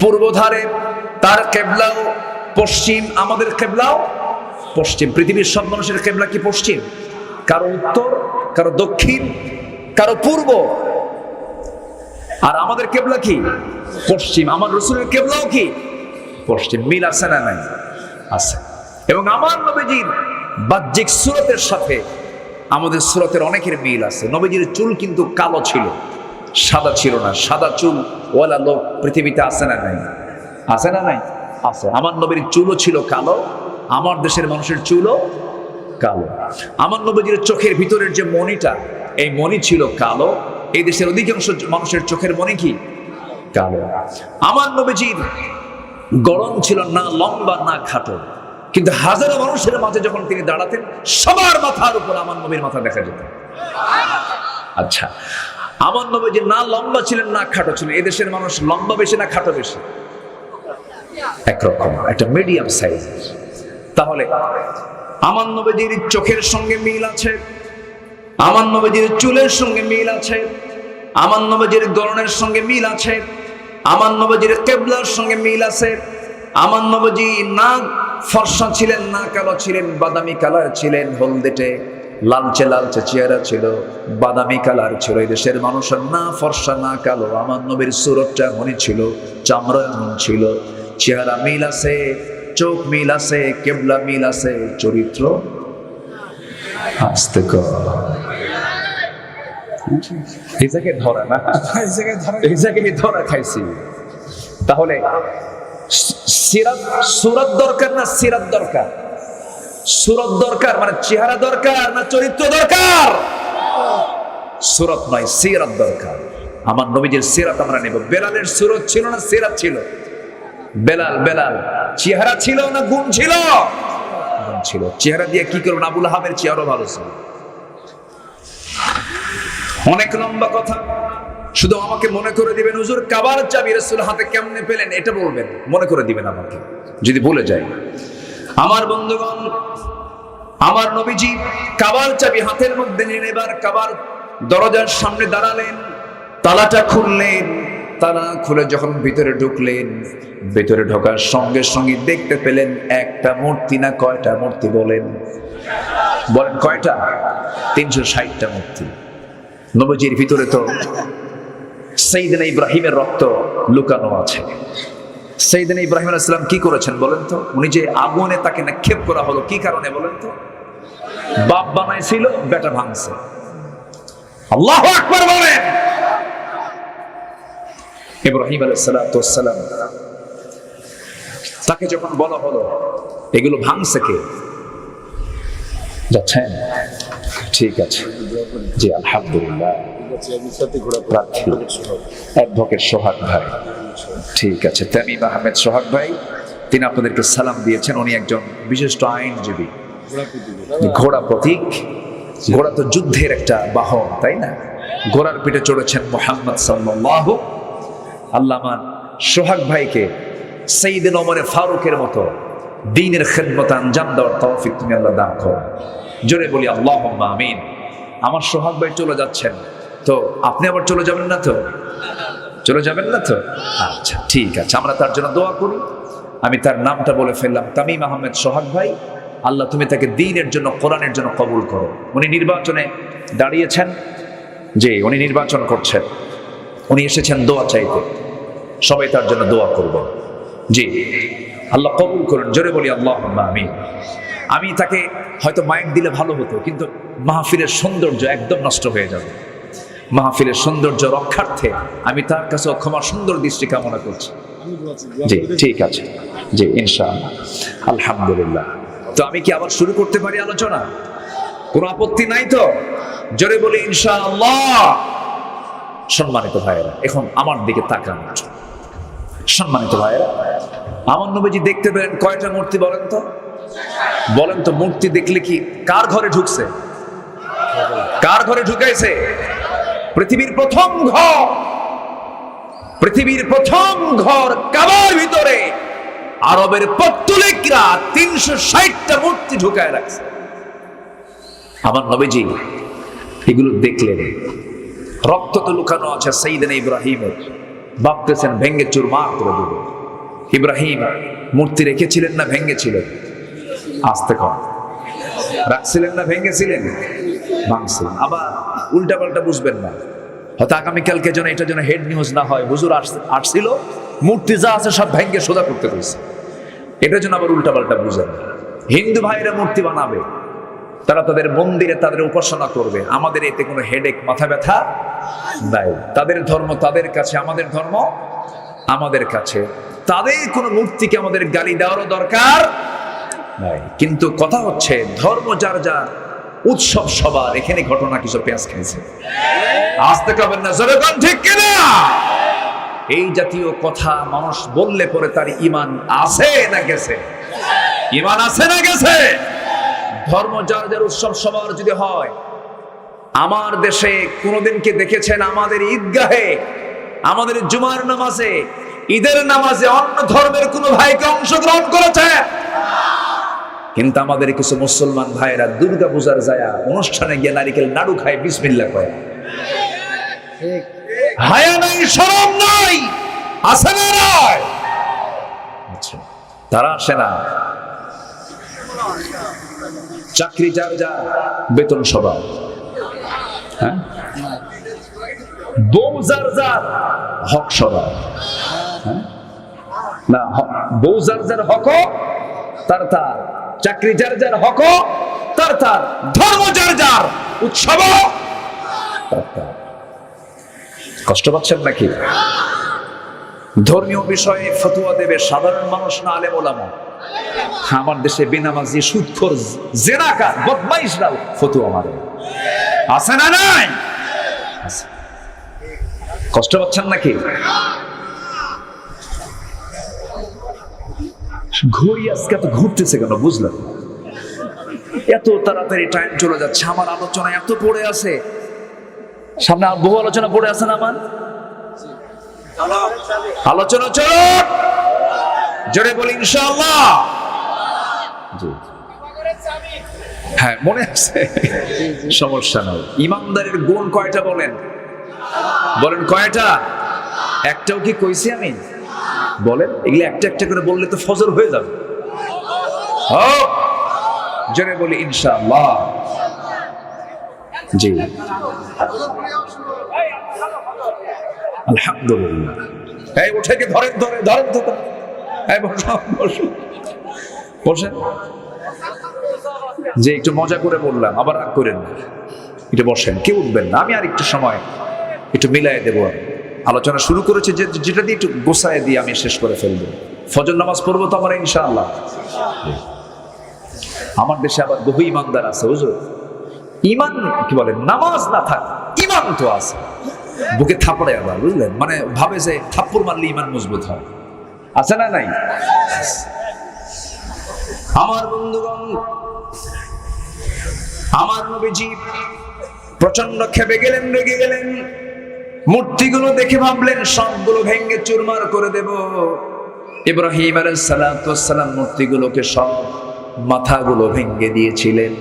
পূর্ব ধারে। তার কিবলাও পশ্চিম, আমাদের কিবলাও পশ্চিম। পৃথিবীর সব মানুষের কিবলা কি পশ্চিম? কারো উত্তর, কারো দক্ষিণ, কারো পূর্ব। আর আমাদের কিবলা কি? পশ্চিম। আমার রাসূলের কিবলাও কি? পশ্চিম। মিল আছে না নাই? আছে। এবং আমার নবীজির বাহ্যিক সূরতের সাথে আমাদের সূরতের অনেকের মিল আছে। নবীজির চুল কিন্তু কালো ছিল, সাদা ছিল না। সাদা চুল ওয়ালা লোক পৃথিবীতে আছে না নাই? আছে না নাই? আছে। আমার নবীর চুলও ছিল কালো, আমার দেশের মানুষের চুলও কালো। আমার নবীজির চোখের ভিতরের যে মণিটা, এই মণি ছিল কালো। এই দেশের অধিকাংশ মানুষের চোখের মণি কি? কালো। আমার নবীজির গড়ন ছিল না লম্বা না খাটো, কিন্তু হাজারো মানুষের মাঝে যখন তিনি দাঁড়াতেন সবার মাথার উপর আমার নবীর মাথা দেখা যেত। আচ্ছা, আমার নবী যে না লম্বা ছিলেন না খাটো ছিলেন, এদেশের মানুষ লম্বা বেশি না খাটো বেশি? একরকম, একটা মিডিয়াম সাইজ। তাহলে আমার নবীজির চোখের সঙ্গে মিল আছে, আমার নবীজির চুলের সঙ্গে মিল আছে, আমার নবীজির গড়নের সঙ্গে মিল আছে, আমার নবীজির কিবলার সঙ্গে মিল আছে। আমার নবীজি না ফর্সা ছিলেন না কালো ছিলেন, বাদামি কালার ছিলেন, হলদেটে লালচে লালচে চেহারা ছিল, বাদামি কালার ছিল। এই দেশের মানুষের না ফর্সা না কালো, আমার নবীর সুরতটা এমনই ছিল, চামড়া এমন ছিল। চেহারা মিল আছে, চোখ মিল আছে, কেবলা মিল আছে, চরিত্র আস্তে এই জায়গায় ধরা না, এই জায়গায় ধরা খাইছি। তাহলে সুরত দরকার না সিরাত দরকার? সুরত দরকার মানে চেহারা দরকার না চরিত্র দরকার? সুরত নয়, সিরাত দরকার। আমার নবীজির সিরাত আমরা নেব। বেলালের সুরত ছিল না সিরাত ছিল? বেলাল চেহারা ছিল না গুণ ছিল? গুণ ছিল। চেহারা দিয়ে কি করবেন? আবুল আহাবের চেহারা ভালো ছিল। অনেক লম্বা কথা, শুধু আমাকে মনে করে দিবেন হুজুর কাবার চাবি রাসূল হাতে কেমনে পেলেন এটা বলবেন, মনে করে দিবেন আমাকে যদি ভুলে যাই। আমার বন্ধুগণ, আমার নবীজি কাবার চাবি হাতের মধ্যে নিয়ে এবার কাবার দরজার সামনে দাঁড়ালেন, তালাটা খুললেন। তালা খুলে যখন ভিতরে ঢুকলেন, ভিতরে ঢোকার সঙ্গে সঙ্গে দেখতে পেলেন একটা মূর্তি। না কয়টা মূর্তি বলেন? বলেন কয়টা? 360টা মূর্তি। নবীজির ভিতরে তো সাইয়েদনা ইব্রাহিমের রক্ত লুকানো আছে। সাইয়েদনা ইব্রাহিম আলাইহিস সালাম কি করেছেন বলেন তো? উনি যে আগুনে তাকে নিক্ষেপ করা হলো কি কারণে বলেন তো? বাপ বানাইছিল, বেটা ভাঙছে। আল্লাহু আকবার বলেন। ইব্রাহিম আলাইহিস সালাম তাকে যখন বলা হলো এগুলো ভাঙছে কে? যাচ্ছেন? ঠিক আছে, জি আলহামদুলিল্লাহ। অ্যাডভোকেট সোহাগ ভাই, ঠিক আছে, তামিম আহমেদ সোহাগ ভাই, তিনি আপনাদেরকে সালাম দিয়েছেন। উনি একজন বিশিষ্ট আইনজীবী। ঘোড়া প্রতীক, ঘোড়া তো যুদ্ধের একটা বাহন, তাই না? ঘোড়ার পিঠে চড়েছেন মুহাম্মদ সাল্লাল্লাহু। আল্লাহ আমার সোহাগ ভাইকে সাইয়েদনা ওমর ফারুকের মতো দ্বীনের খেদমত আঞ্জাম দেওয়ার তৌফিক তুমি আল্লাহ দান করো। জোরে বলি আল্লাহুম্মা আমিন। আমার সোহাগ ভাই চলে যাচ্ছেন, তো আপনি আবার চলে যাবেন না তো? চলে যাবেন না তো? আচ্ছা ঠিক আছে, আমরা তার জন্য দোয়া করি। আমি তার নামটা বলে ফেললাম, তামিম আহমেদ সোহাগ ভাই। আল্লাহ তুমি তাকে দ্বীনের জন্য, কোরআনের জন্য কবুল করো। উনি নির্বাচনে দাঁড়িয়েছেন, যে উনি নির্বাচন করছেন, উনি এসেছেন দোয়া চাইতে। সবাই তার জন্য দোয়া করবেন। জি আল্লাহ কবুল করুন। জোরে বলি আল্লাহুম্মা আমিন। আমি তাকে হয়তো মাইক দিলে ভালো হতো, কিন্তু মাহফিলের সৌন্দর্য একদম নষ্ট হয়ে যাবে। মাহফিলের সৌন্দর্য রক্ষার্থে আমি তার কাছে ক্ষমা সুন্দর দৃষ্টি কামনা করছি। জি ঠিক আছে, জি ইনশাআল্লাহ, আলহামদুলিল্লাহ। তো আমি কি আবার শুরু করতে পারি আলোচনা? কোনো আপত্তি নাই তো? জোরে বলি ইনশাআল্লাহ। সম্মানিত ভাইয়েরা, এখন আমার দিকে তাকান। সম্মানিত ভাইয়েরা, আমার নবীজি দেখতে পেলেন কয়টা মূর্তি বলেন তো? বলেন তো, মূর্তি দেখলে কি কার ঘরে ঢুকছে? কার ঘরে ঢুকাইছে? পৃথিবীর প্রথম ঘর, পৃথিবীর প্রথম ঘর কাবার ভিতরে আরবের পত্তলিকরা 360টা মূর্তি ঢুকায় রাখছে। আমার নবীজি এগুলো দেখলেন, রক্ত তো লুকানো আছে সাইয়েদনা ইব্রাহিমের। ভাবতেছেন ভেঙ্গে চুরমার করে দেবে। ইব্রাহিম মূর্তি রেখেছিলেন না ভেঙ্গেছিলেন? আস্তে কর, রাখছিলেন না ভেঙ্গেছিলেন? ভাঙছিলেন। আবার উল্টা পাল্টা বুঝবেন না, হয়তো আগামীকালকে যেন এটা যেন হেড নিউজ না হয়, হুজুর আসছিল মূর্তি যা আছে সব ভেঙ্গে সোজা করতে হয়েছে, এটা যেন আবার উল্টা পাল্টা বুঝেন। হিন্দু ভাইরা মূর্তি বানাবে, তারা তাদের মন্দিরে তাদের উপাসনা করবে, আমাদের এতে কোনো হেডেক মাথা ব্যথা নাই। তাদের ধর্ম তাদের কাছে, আমাদের ধর্ম আমাদের কাছে। তাদের কোনো মূর্তিকে আমাদের গালি দেওয়ারও দরকার নাই। কিন্তু কথা হচ্ছে ধর্ম যার যার, উৎসব সবার। এখানে ঘটনা কিছু পেঁয়াজ খেয়েছে, আসতে পারবেন না, জোরে বলেন ঠিক কিনা? এই জাতীয় কথা মানুষ বললে পরে তার ঈমান আছে না গেছে? ঈমান আছে না গেছে? ধর্ম যার যার উৎসব সবার যদি হয়, আমার দেশে কোনদিন কি দেখেছেন আমাদের ঈদগাহে, আমাদের জুমার নামাজে, ঈদের নামাজে অন্য ধর্মের কোন ভাইকে অংশগ্রহণ করেছে? কিন্তু আমাদের কিছু মুসলমান ভাইরা দুর্গা পূজার যায় অনুষ্ঠানে গিয়ে নারিকেল নাড়ু খায়, বিসমিল্লাহ কয়। হায়া নাই, শরম নাই, আছে না নাই? আচ্ছা, তারা আসে না। চাকরি যার যার, বেতন সবার, হ্যাঁ, বউ যার যার, হক সবার, হ্যাঁ না, বউ যার যার হক তার তার, চাকরি যার যার হক তার তার, ধর্ম যার যার, উৎসব তার তার। কষ্ট পাচ্ছেন নাকি? ধর্মীয় বিষয়ে ফতোয়া দেবে সাধারণ মানুষ না আলেম ওলামা? আমার দেশে বেনামাজি, সুদখোর, জেনাকার, বদমাইশরাও ফতোয়া মারে, আছে না নাই? কষ্ট পাচ্ছেন নাকি? ঘড়ি আজকে এত ঘুরতেছে কেন বুঝলাম? এত তাড়াতাড়ি টাইম চলে যাচ্ছে। আমার আলোচনা এত পড়ে আছে, সামনে বহু আলোচনা পড়ে আছে না আমার? আলোচনা চলো, জোরে বলি ইনশাআল্লাহ। জি হ্যাঁ, মনে আছে, সমস্যা নাই। ইমানদারের গুণ কয়টা বলেন? বলেন কয়টা? একটাও কি কইছি আমি? বলেন, এগুলো একটা একটা করে বললে তো ফজর হয়ে যাবে। জোরে বলি ইনশাআল্লাহ। জি আলহামদুলিল্লাহ। এই উঠে কি ধরেন, ধরে ধরেন তো, এই বসুন বসেন। যে একটু মজা করে বললাম, আবার রাগ করেন না, একটু বসেন, কেউ উঠবেন না। আমি আর একটু সময় একটু মিলাই দেবো। আলোচনা শুরু করেছে যে যেটা দিয়ে একটু গোছায় দিয়ে আমি শেষ করে ফেলবো। ফজর নামাজ পড়বো তো আমরা ইনশাআল্লাহ। আমার দেশে আবার বহু ইমানদার আছে হুজুর, ইমান কি বলে, নামাজ না থাক ইমান তো আছে, বুকে থাপড়ে আবার, বুঝলেন, মানে ভাবে যে থাপ্পড় মারলে ইমান মজবুত হয়, আছে না নাই? আমার বন্ধুগণ, আমার নবীজি প্রচন্ড ক্ষেপে গেলেন, রেগে গেলেন। মূর্তিগুলো দেখে ভাবলেন সবগুলো ভেঙে চুরমার করে দেব। ইব্রাহিম আলাইহিস সালাতু ওয়াস সালাম মূর্তিগুলোকে সব মাথাগুলো ভেঙে দিয়েছিলেন।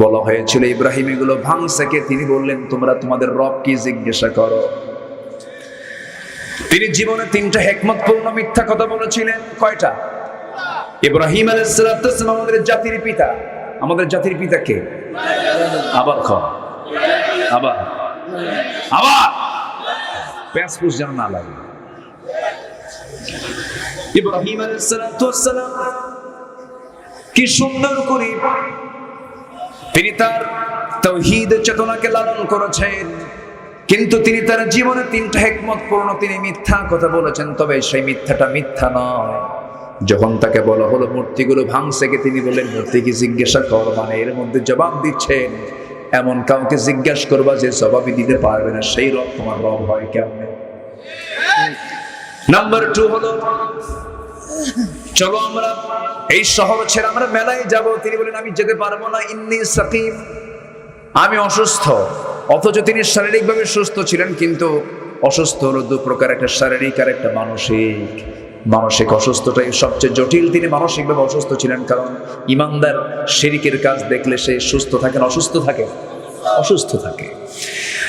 বলা হয়েছিল ইব্রাহিম এগুলো ভাঙছে কে? তিনি বললেন তোমরা তোমাদের রব কি জিজ্ঞাসা করো। তিনি জীবনে 3টা হিকমতপূর্ণ মিথ্যা কথা বলেছিলেন। কয়টা? ইব্রাহিম আলাইহিস সালাতু ওয়াস সালাম আমাদের জাতির পিতা। আমাদের জাতির পিতা কে? আবার আবার আবার প্যাসপুস যেন না লাগে। ইব্রাহিম আলাইহিস সালাতু ওয়াস সালাম কি সুন্দর করে তিনি তার তাওহীদ চেতনাকে লালন করেছেন, কিন্তু তিনি তার জীবনে 3টা হিকমতপূর্ণ তিনি মিথ্যা কথা বলেছেন। তবে সেই মিথ্যাটা মিথ্যা নয়। যখন তাকে বলা হলো মূর্তিগুলো ভাঙছে কে, তিনি বললেন মূর্তি কি জিজ্ঞাসা কর, মানে এর মধ্যে জবাব দিচ্ছেন এমন কাউকে জিজ্ঞাসা করবা যে জবাবই দিতে পারবে না, সেই রব তোমার রব হয় কেমনে? নাম্বার 2 হলো চলো আমরা এই শহর ছেড়ে আমরা মেলায় যাব। তিনি বলেন আমি যেতে পারবো না, ইন্নী সাকিম, আমি অসুস্থ। অথচ তিনি শারীরিকভাবে সুস্থ ছিলেন, কিন্তু অসুস্থ হলো 2 প্রকার, একটা শারীরিক আর একটা মানসিক। মানসিক অসুস্থটাই সবচেয়ে জটিল। তিনি মানসিকভাবে অসুস্থ ছিলেন, কারণ ইমানদার শিরকের কাজ দেখলে সে সুস্থ থাকে না অসুস্থ থাকে? অসুস্থ থাকে।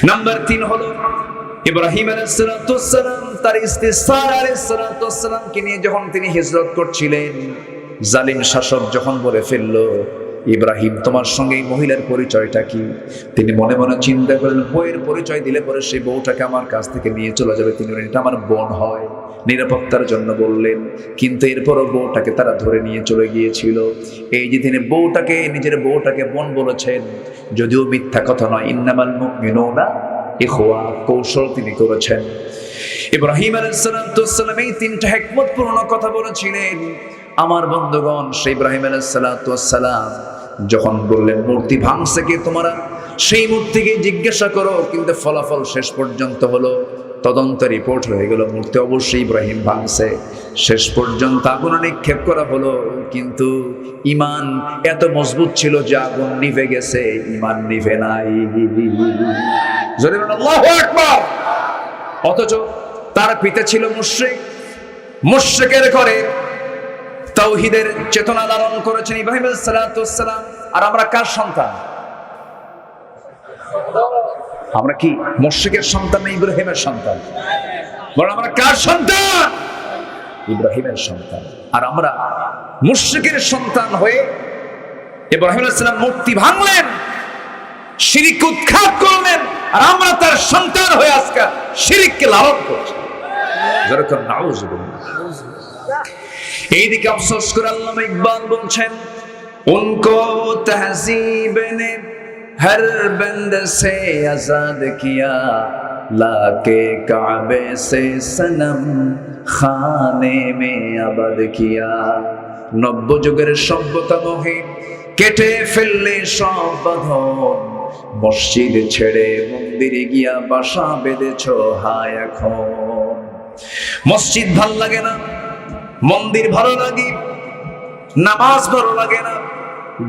নাম্বার 3 হলো ইব্রাহিম আলাইহিস সালাতু ওয়াস সালাম তার স্ত্রী সারা আলাইহিস সালাতু ওয়াস সালামকে নিয়ে যখন তিনি হিজরত করছিলেন, জালিম শাসক যখন বলে ফেললো ইব্রাহিম তোমার সঙ্গে এই মহিলার পরিচয়টা কি? তিনি মনে মনে চিন্তা করলেন বউয়ের পরিচয় দিলে পরে সেই বউটাকে আমার কাছ থেকে নিয়ে চলে যাবে। তিনি বলেন এটা আমার বোন হয়, নিরাপত্তার জন্য বললেন। কিন্তু এরপরও বউটাকে তারা ধরে নিয়ে চলে গিয়েছিল। এই যে তিনি বউটাকে, নিজের বউটাকে বোন বলেছেন, যদিও মিথ্যা কথা নয়, ইন্নামাল মুমিনুনা ইখওয়া, কৌশল তিনি করেছেন। ইব্রাহিম আলাইহিস সালাম এই 3টা হিকমতপূর্ণ কথা বলেছিলেন। আমার বন্ধুগণ, সেই ইব্রাহিম আলাইহিস সালাম যখন বললেন মূর্তি ভাঙছে কে তোমরা, সেই মূর্তিকে জিজ্ঞাসা করো, কিন্তু ফলাফল শেষ পর্যন্ত হলো তদন্ত রিপোর্ট হয়ে গেল, মূর্তি অবশ্যই ইব্রাহিম ভাঙছে। শেষ পর্যন্ত আগুনে নিক্ষেপ করা হলো, কিন্তু ইমান এত মজবুত ছিল যে আগুন নিভে গেছে, ইমান নিভে নাই। জোরে বলুন আল্লাহু আকবার। অথচ তার পিতা ছিল মুশরিক, মুশরিকের ঘরে তাওহীদের চেতনা লালন করেছেন ইব্রাহিম আলাইহিস সালাতু ওয়াস সালাম। আর আমরা কার সন্তান? আমরা কি মুশরিকের সন্তান না ইব্রাহিমের সন্তান? বল আমরা কার সন্তান? ইব্রাহিমের সন্তান। আর আমরা মুশরিকের সন্তান হয়ে ইব্রাহিম আলাইহিস সালাম মূর্তি ভাঙলেন, শিরক উৎখাত করলেন, আর আমরা তার সন্তান হয়ে আজকে শিরককে লালন করছি। যেরকম নাউজুবিল্লাহ। এইদিকে আফসোস করে আল্লামা ইকবাল বলছেন, উनको तहजीब ने हर बंद से आजाद किया, लाके काबे से सनम खाने में आबाद किया। নব্য যুগের সভ্যতা মোহে কেটে ফেললে সব বাঁধন, মসজিদ ছেড়ে মন্দিরে গিয়া বাসা বেঁধেছ হায় এখন। মসজিদ ভাল লাগে না, মন্দির ভালো লাগে, নামাজ ভালো লাগে না,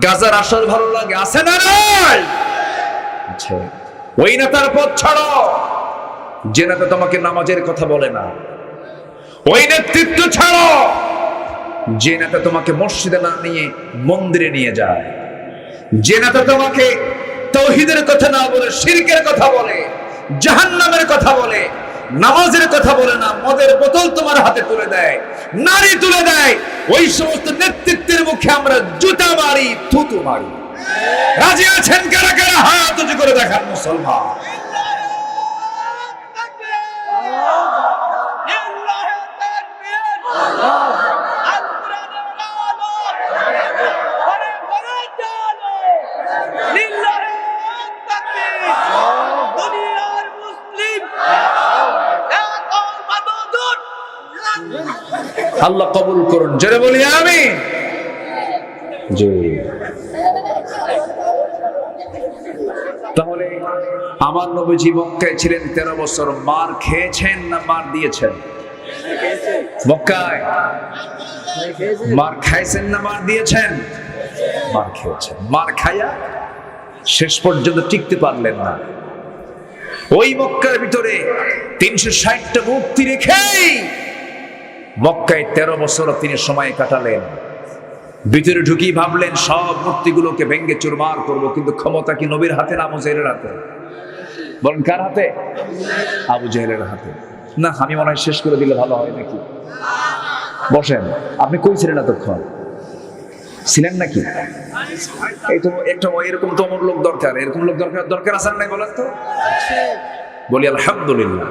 গাজার আসর ভালো লাগে, আছে না নাই? আচ্ছা, ওই নেতার পথ ছাড়ো যে নেতা তোমাকে নামাজের কথা বলে না। ওই নেতৃত্ব ছাড়ো যে নেতা তোমাকে মসজিদে না নিয়ে মন্দিরে নিয়ে যায়। যে নেতা তোমাকে তাওহীদের কথা না বলে শিরকের কথা বলে, জাহান্নামের কথা বলে, নামাজের কথা বলে না, মদের বোতল তোমার হাতে তুলে দেয়, নারী তুলে দেয়, ওই সমস্ত নেতৃত্বের মুখে আমরা জুতা মারি, থুতু মারি। রাজি আছেন কারা কারা? হাত উঁচু করে দেখান মুসলমান। আল্লাহ কবুল করুন, জোরে বলি আমিন। জি, তাহলে আমার নবীজি মক্কায় ছিলেন 13 বছর। মার খেয়েছেন না মার দিয়েছেন? মক্কায় মার খাইছেন না মার দিয়েছেন? মার খেয়েছেন। মার খাইয়া শেষ পর্যন্ত টিকতে পারলেন না। ওই মক্কার ভিতরে 360টা মূর্তি রেখেই মক্কায় 13 বছর তিনি সময় কাটালেন। ভিতরে ঢুকি ভাবলেন সব মূর্তিগুলোকে ভেঙ্গে চুরমার করব, কিন্তু ক্ষমতা কি নবীর হাতে না আবু জেহেলের হাতে? বলেন কার হাতে? আবু জেহেলের হাতে। না, আমি মনে হয় শেষ করে দিলে ভালো হয় নাকি? বসেন, আপনি কই ছিলেন এতক্ষণ? ছিলেন নাকি? এই তো একটা এরকম তো আমার লোক দরকার, এরকম লোক দরকার, দরকার আছে নাই বলেন তো? বলি আলহামদুলিল্লাহ।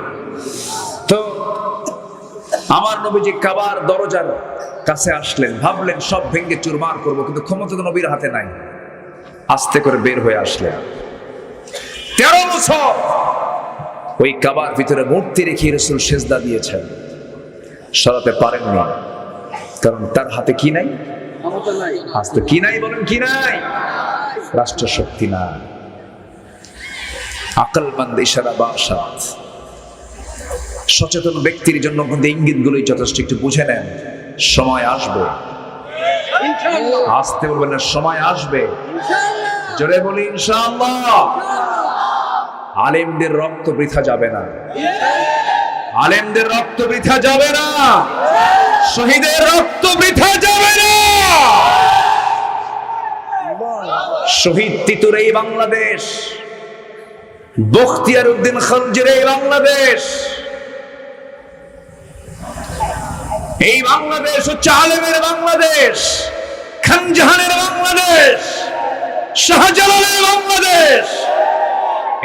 তো আমার নবীজি কাবার দরজার কাছে আসলেন, ভাবলেন সব ভেঙ্গে চুরমার করব, কিন্তু ক্ষমতা তো নবীর হাতে নাই। আস্তে করে বের হয়ে আসলেন। 13 বছর ওই কাবার ভিতরে মূর্তি রেখে রাসূল সেজদা দিয়েছেন, সরাতে পারেননি, কারণ তার হাতে কি নাই? ক্ষমতা নাই। আস্তে কি নাই? বলেন কি নাই? রাষ্ট্র শক্তি না। আকলমন্দ ইশারা বাসাত। সচেতন ব্যক্তির জন্য কিন্তু ইঙ্গিতগুলোই যথেষ্ট। একটু বুঝে নেন, সময় আসবে। আসতে বলবেন না, সময় আসবে। জোরে বলি ইনশাআল্লাহ। আলেমদের রক্ত বৃথা যাবে না, আলেমদের রক্ত বৃথা যাবে না, শহীদের রক্ত বৃথা যাবে না। শহীদ তিতুর এই বাংলাদেশ, বখতিয়ার উদ্দিন খলজির এই বাংলাদেশ, এই বাংলাদেশ হচ্ছে আলেমের বাংলাদেশ, খানজাহানের বাংলাদেশ, শাহজালালের বাংলাদেশ।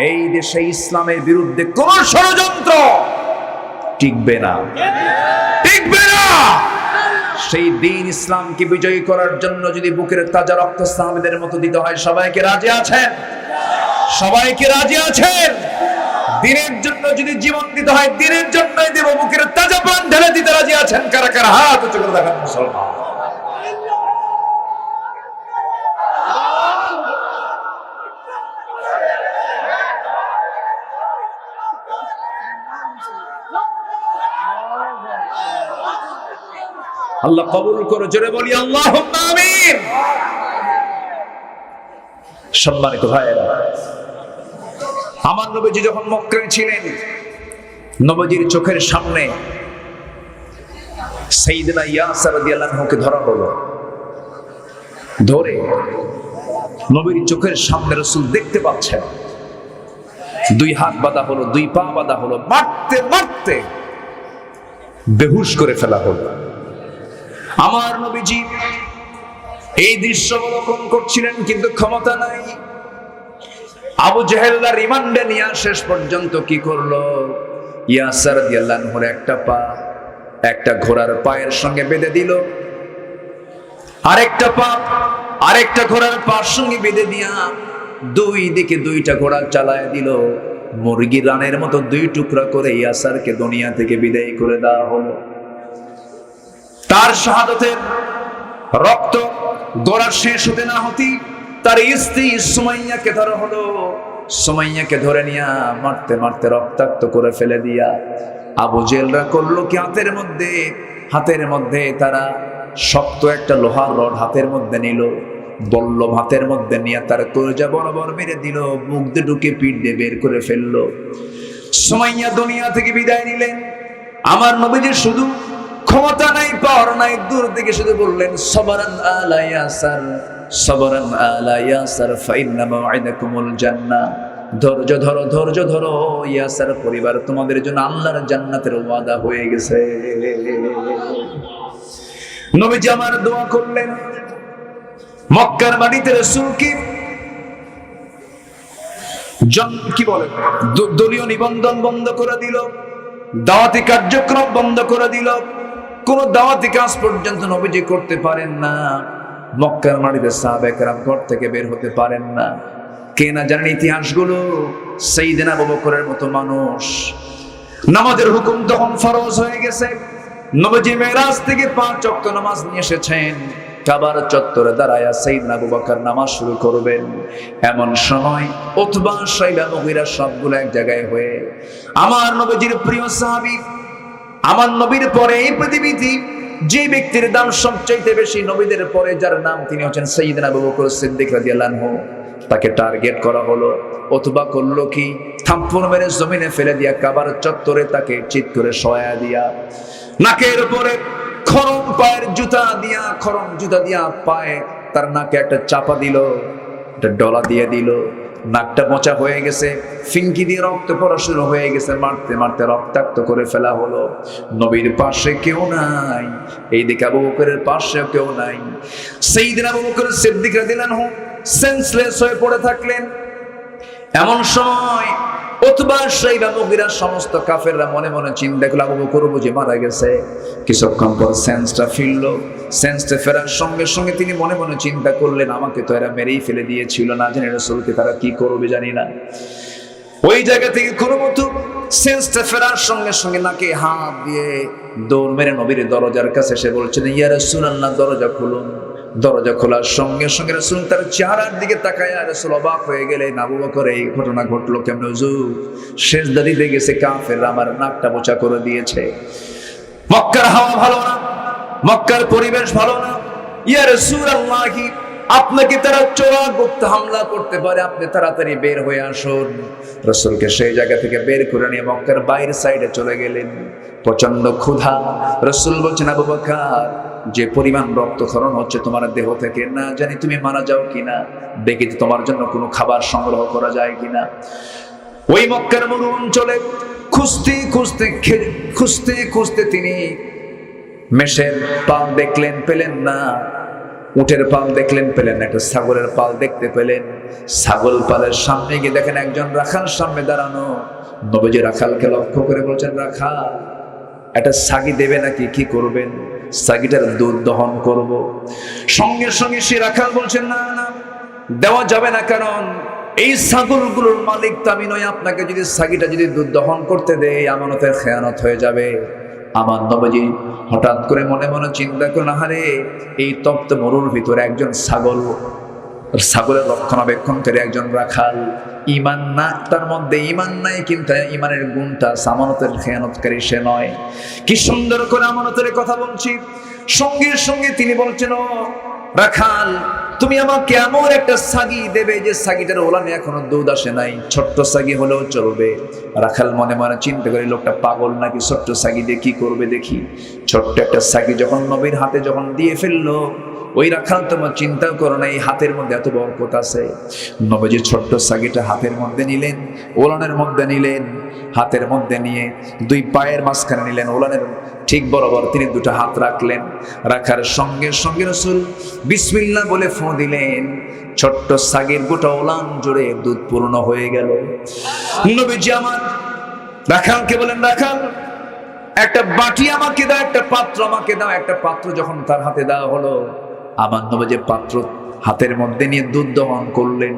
এই দেশে ইসলামের বিরুদ্ধে কোন ষড়যন্ত্র টিকবে না, টিকবে না। সেই দিন ইসলামকে বিজয়ী করার জন্য যদি বুকের তাজা রক্ত সাহাবীদের মতো দিতে হয়, সবাইকে রাজি আছেন? সবাইকে রাজি আছেন? দিনের জন্য যদি জীবন দিতে হয়, দিনের জন্যই দেব, বুকের তাজা প্রাণ ঢেলে দিতে রাজি আছেন কারা কারা? হাত উঁচু করে দেখান মুসলমান। আল্লাহ কবুল করো, জোরে বলি আল্লাহুম্মা আমিন। সম্মানিত ভাইয়েরা, আমার নবীজি যখন মক্কায় ছিলেন, নবীজির চোখের সামনে সাইয়েদনা ইয়াসির রাদিয়াল্লাহু আনহুকে ধরা হলো। ধরে নবীর চোখের সামনে রাসূল দেখতে পাচ্ছেন, দুই হাত বাঁধা হলো, দুই পা বাঁধা হলো, মারতে মারতে বেহুশ করে ফেলা হলো। আমার নবীজি এই দৃশ্য অবলোকন করছিলেন, কিন্তু ক্ষমতা নাই। আবু জেহেলরা রিমান্ডে নিয়ে শেষ পর্যন্ত কি করলো, ইয়াসির রাদিয়াল্লাহু আনহুর একটা পা একটা ঘোড়ার পায়ের সঙ্গে বেঁধে দিল, আরেকটা পা আরেকটা ঘোড়ার পায়ের সঙ্গে বেঁধে দিয়া দুই দিকে দুইটা ঘোড়া চালায় দিল। মুরগি রানের মতো দুই টুকরা করে ইয়াসিরকে দুনিয়া থেকে বিদায় করে দেওয়া হলো। তার শাহাদাতের রক্ত গড়া শেষ হতে না হতেই তার স্ত্রী সুমাইয়াকে ধরা হলো। সুমাইয়াকে ধরে নিয়ে মারতে মারতে রক্তাক্ত করে ফেলে দিয়া আবু জেহেলরা করলো কি, হাতের মধ্যে তারা শক্ত একটা লোহার রড হাতের মধ্যে নিল, বল্লম হাতের মধ্যে নিয়ে তার কলিজা বরাবর মেরে দিল, মুখ দিয়ে ঢুকে পিঠ দিয়ে বের করে ফেললো। সুমাইয়া দুনিয়া থেকে বিদায় নিলেন। আমার নবীজি শুধু ক্ষমতা নাই, পাওয়ার নাই, দূর থেকে শুধু বললেন সবরান আলা ইয়াসির, সবরান আলা ইয়াসির ফাইন্না মাওইদাকুমুল জান্নাহ। ধৈর্য ধরো, ধৈর্য ধরো ইয়াসির পরিবার, তোমাদের জন্য আল্লাহর জান্নাতের ওয়াদা হয়ে গেছে। নবীজি আমার দোয়া করলেন। মক্কার মাটিতে রাসূল কি বলে, দলীয় নিবন্ধন বন্ধ করে দিল, দাওয়াতি কার্যক্রম বন্ধ করে দিল। কোন দাওয়াতি কাজ পর্যন্ত নবীজি করতে পারেন না। মক্কার মাটিতে সাহাবায়ে কেরাম ঘর থেকে বের হতে পারেন না। কে না জানেন ইতিহাসগুলো, সাইয়েদনা আবু বকরের মতো মানুষ। নামাজের হুকুম তখন ফরজ হয়ে গেছে। নবীজি মেরাজ থেকে 5 ওয়াক্ত নামাজ নিয়ে এসেছেন। কাবার চত্বরে দাঁড়ায়া সাইয়েদনা আবু বকর নামাজ শুরু করবেন। এমন সময় উতবা, শাইবা, মুগীরা সবগুলো এক জায়গায় হয়ে, আমার নবীজির প্রিয় সাহাবী, আমার নবীর পরে এই পৃথিবীতে যে ব্যক্তির দাম সবচাইতে বেশি, নবীদের পরে যার নাম, তিনি হচ্ছেন সাইয়েদনা আবু বকর সিদ্দিক রাদিয়াল্লাহু আনহু। তাকে টার্গেট করা হলো। উতবা করলো কি, থাপ্পড় মেরে জমিনে ফেলে দিয়া কাবার চত্বরে তাকে চিৎ করে শোয়া দিয়া, নাকের উপরে খরম পায়ের জুতা দিয়া পায়ে তার নাকে একটা চাপা দিল, একটা ডলা দিয়ে দিল। নাকটা মোচা হয়ে গেছে, ফিনকি দিয়ে রক্ত পড়া শুরু হয়ে গেছে। মারতে মারতে রক্তাক্ত করে ফেলা হলো। নবীর পাশে কেউ নাই, এইদিকে আবু বকরের পাশে কেউ নাই। সাইয়েদনা আবু বকর সিদ্দিক রাদিয়াল্লাহু আনহু সেন্সলেস হয়ে পড়ে থাকলেন। এমন সময় উতবা, শাইবা, মুগীরা সমস্ত কাফেররা মনে মনে চিন্তা করলো, আবু বকর বুঝি মারা গেছে। কিছুক্ষণ পর সেন্সটা ফিরলো। সেন্সটা ফেরার সঙ্গে সঙ্গে তিনি মনে মনে চিন্তা করলেন, আমাকে তো এরা মেরেই ফেলে দিয়েছিল, না জানি রাসূলকে তারা কি করবে জানি না। ওই জায়গা থেকে কোনো মতো সেন্সটা ফেরার সঙ্গে সঙ্গে নাকে হাত দিয়ে দৌড় মেরে নবীর দরজার কাছে এসে বলছেন, ইয়া রাসূলুল্লাহ, দরজা খুলুন। দরজা খোলার সঙ্গে সঙ্গে রাসূল তার চেহারার দিকে তাকায়, রাসূল অবাক হয়ে গেলেন, আবু বকর এই ঘটনা ঘটলো কেমনে হুজুর? সিজদা দিতে গেছে কাফেররা আমার নাকটা মোচা করে দিয়েছে। মক্কার হাওয়া ভালো না, মক্কার পরিবেশ ভালো না। ইয়া রাসূলুল্লাহ, আপনাকে তারা চোরা গুপ্ত হামলা করতে পারে, আপনি তাড়াতাড়ি বের হয়ে আসুন। রাসূলকে সেই জায়গা থেকে বের করে নিয়ে মক্কার বাইরের সাইডে চলে গেলেন। প্রচন্ড ক্ষুধা। রাসূল বলছেন, আবু বকর, যে পরিমাণ রক্তক্ষরণ হচ্ছে তোমার দেহ থেকে, না জানি তুমি মারা যাও কিনা, দেখি তোমার জন্য কোনো খাবার সংগ্রহ করা যায় কিনা। ওই মক্কার মরু অঞ্চলে খুঁজতে খুঁজতে তিনি মেষের পাল দেখলেন, পেলেন না। উটের পাল দেখলেন, পেলেন না। একটা ছাগলের পাল দেখতে পেলেন। ছাগল পালের সামনে গিয়ে দেখেন একজন রাখাল সামনে দাঁড়ানো। নবীজি রাখালকে লক্ষ্য করে বলছেন, রাখাল, একটা ছাগি দেবে নাকি, কি করবেন? ছাগিটার দুধ দহন করব। সঙ্গে সঙ্গে সে রাখাল বলছেন, না না, দেওয়া যাবে না, কারণ এই ছাগলগুলোর মালিক তো আমি নই। আপনাকে যদি ছাগিটা যদি দুধ দহন করতে দেয়, আমানতের খেয়ানত হয়ে যাবে। আমার নবীজি হঠাৎ করে মনে মনে চিন্তা করলেন, আহারে, এই তপ্ত মরুর ভিতরে একজন ছাগলের রক্ষণাবেক্ষণকারী একজন রাখাল, ঈমান না, তার মধ্যে ঈমান নাই, কিন্তু ঈমানের গুণটা, আমানতের খেয়ানতকারী সে নয়। কি সুন্দর করে আমানতের কথা বলছি। সঙ্গে সঙ্গে তিনি বলছেন, ও রাখাল, তুমি আমাকে এমন একটা সাগি দেবে যে সাগিটার ওলানে এখনো দুধ আসে নাই, ছোট্ট সাগি হলেও চলবে। রাখাল মনে মনে চিন্তা করে লোকটা পাগল নাকি, ছোট্ট সাগি দিয়ে কি করবে দেখি। ছোট্ট একটা সাগি যখন নবীর হাতে যখন দিয়ে ফেললো, ওই রাখাল তোমার চিন্তা করো না এই হাতের মধ্যে এত বরকত আছে। নবীজি ছোট্ট সাগিটা হাতের মধ্যে নিলেন, ওলানের মধ্যে নিলেন, হাতের মধ্যে নিয়ে দুই পায়ের মাঝখানে নিলেন, ওলানের ঠিক বরাবর তিনি দুটো হাত রাখলেন। রাখার সঙ্গে সঙ্গে রাসূল বিসমিল্লাহ বলে ফু দিলেন, ছোট্ট সাগির গোটা ওলান জুড়ে দুধ পূর্ণ হয়ে গেল। নবীজি আমার রাখালকে বলেন, রাখাল একটা বাটি আমাকে দাও, একটা পাত্র আমাকে দাও। একটা পাত্র যখন তার হাতে দেওয়া হলো, আমার নবীজি পাত্র হাতের মধ্যে নিয়ে দুধ দহন করলেন।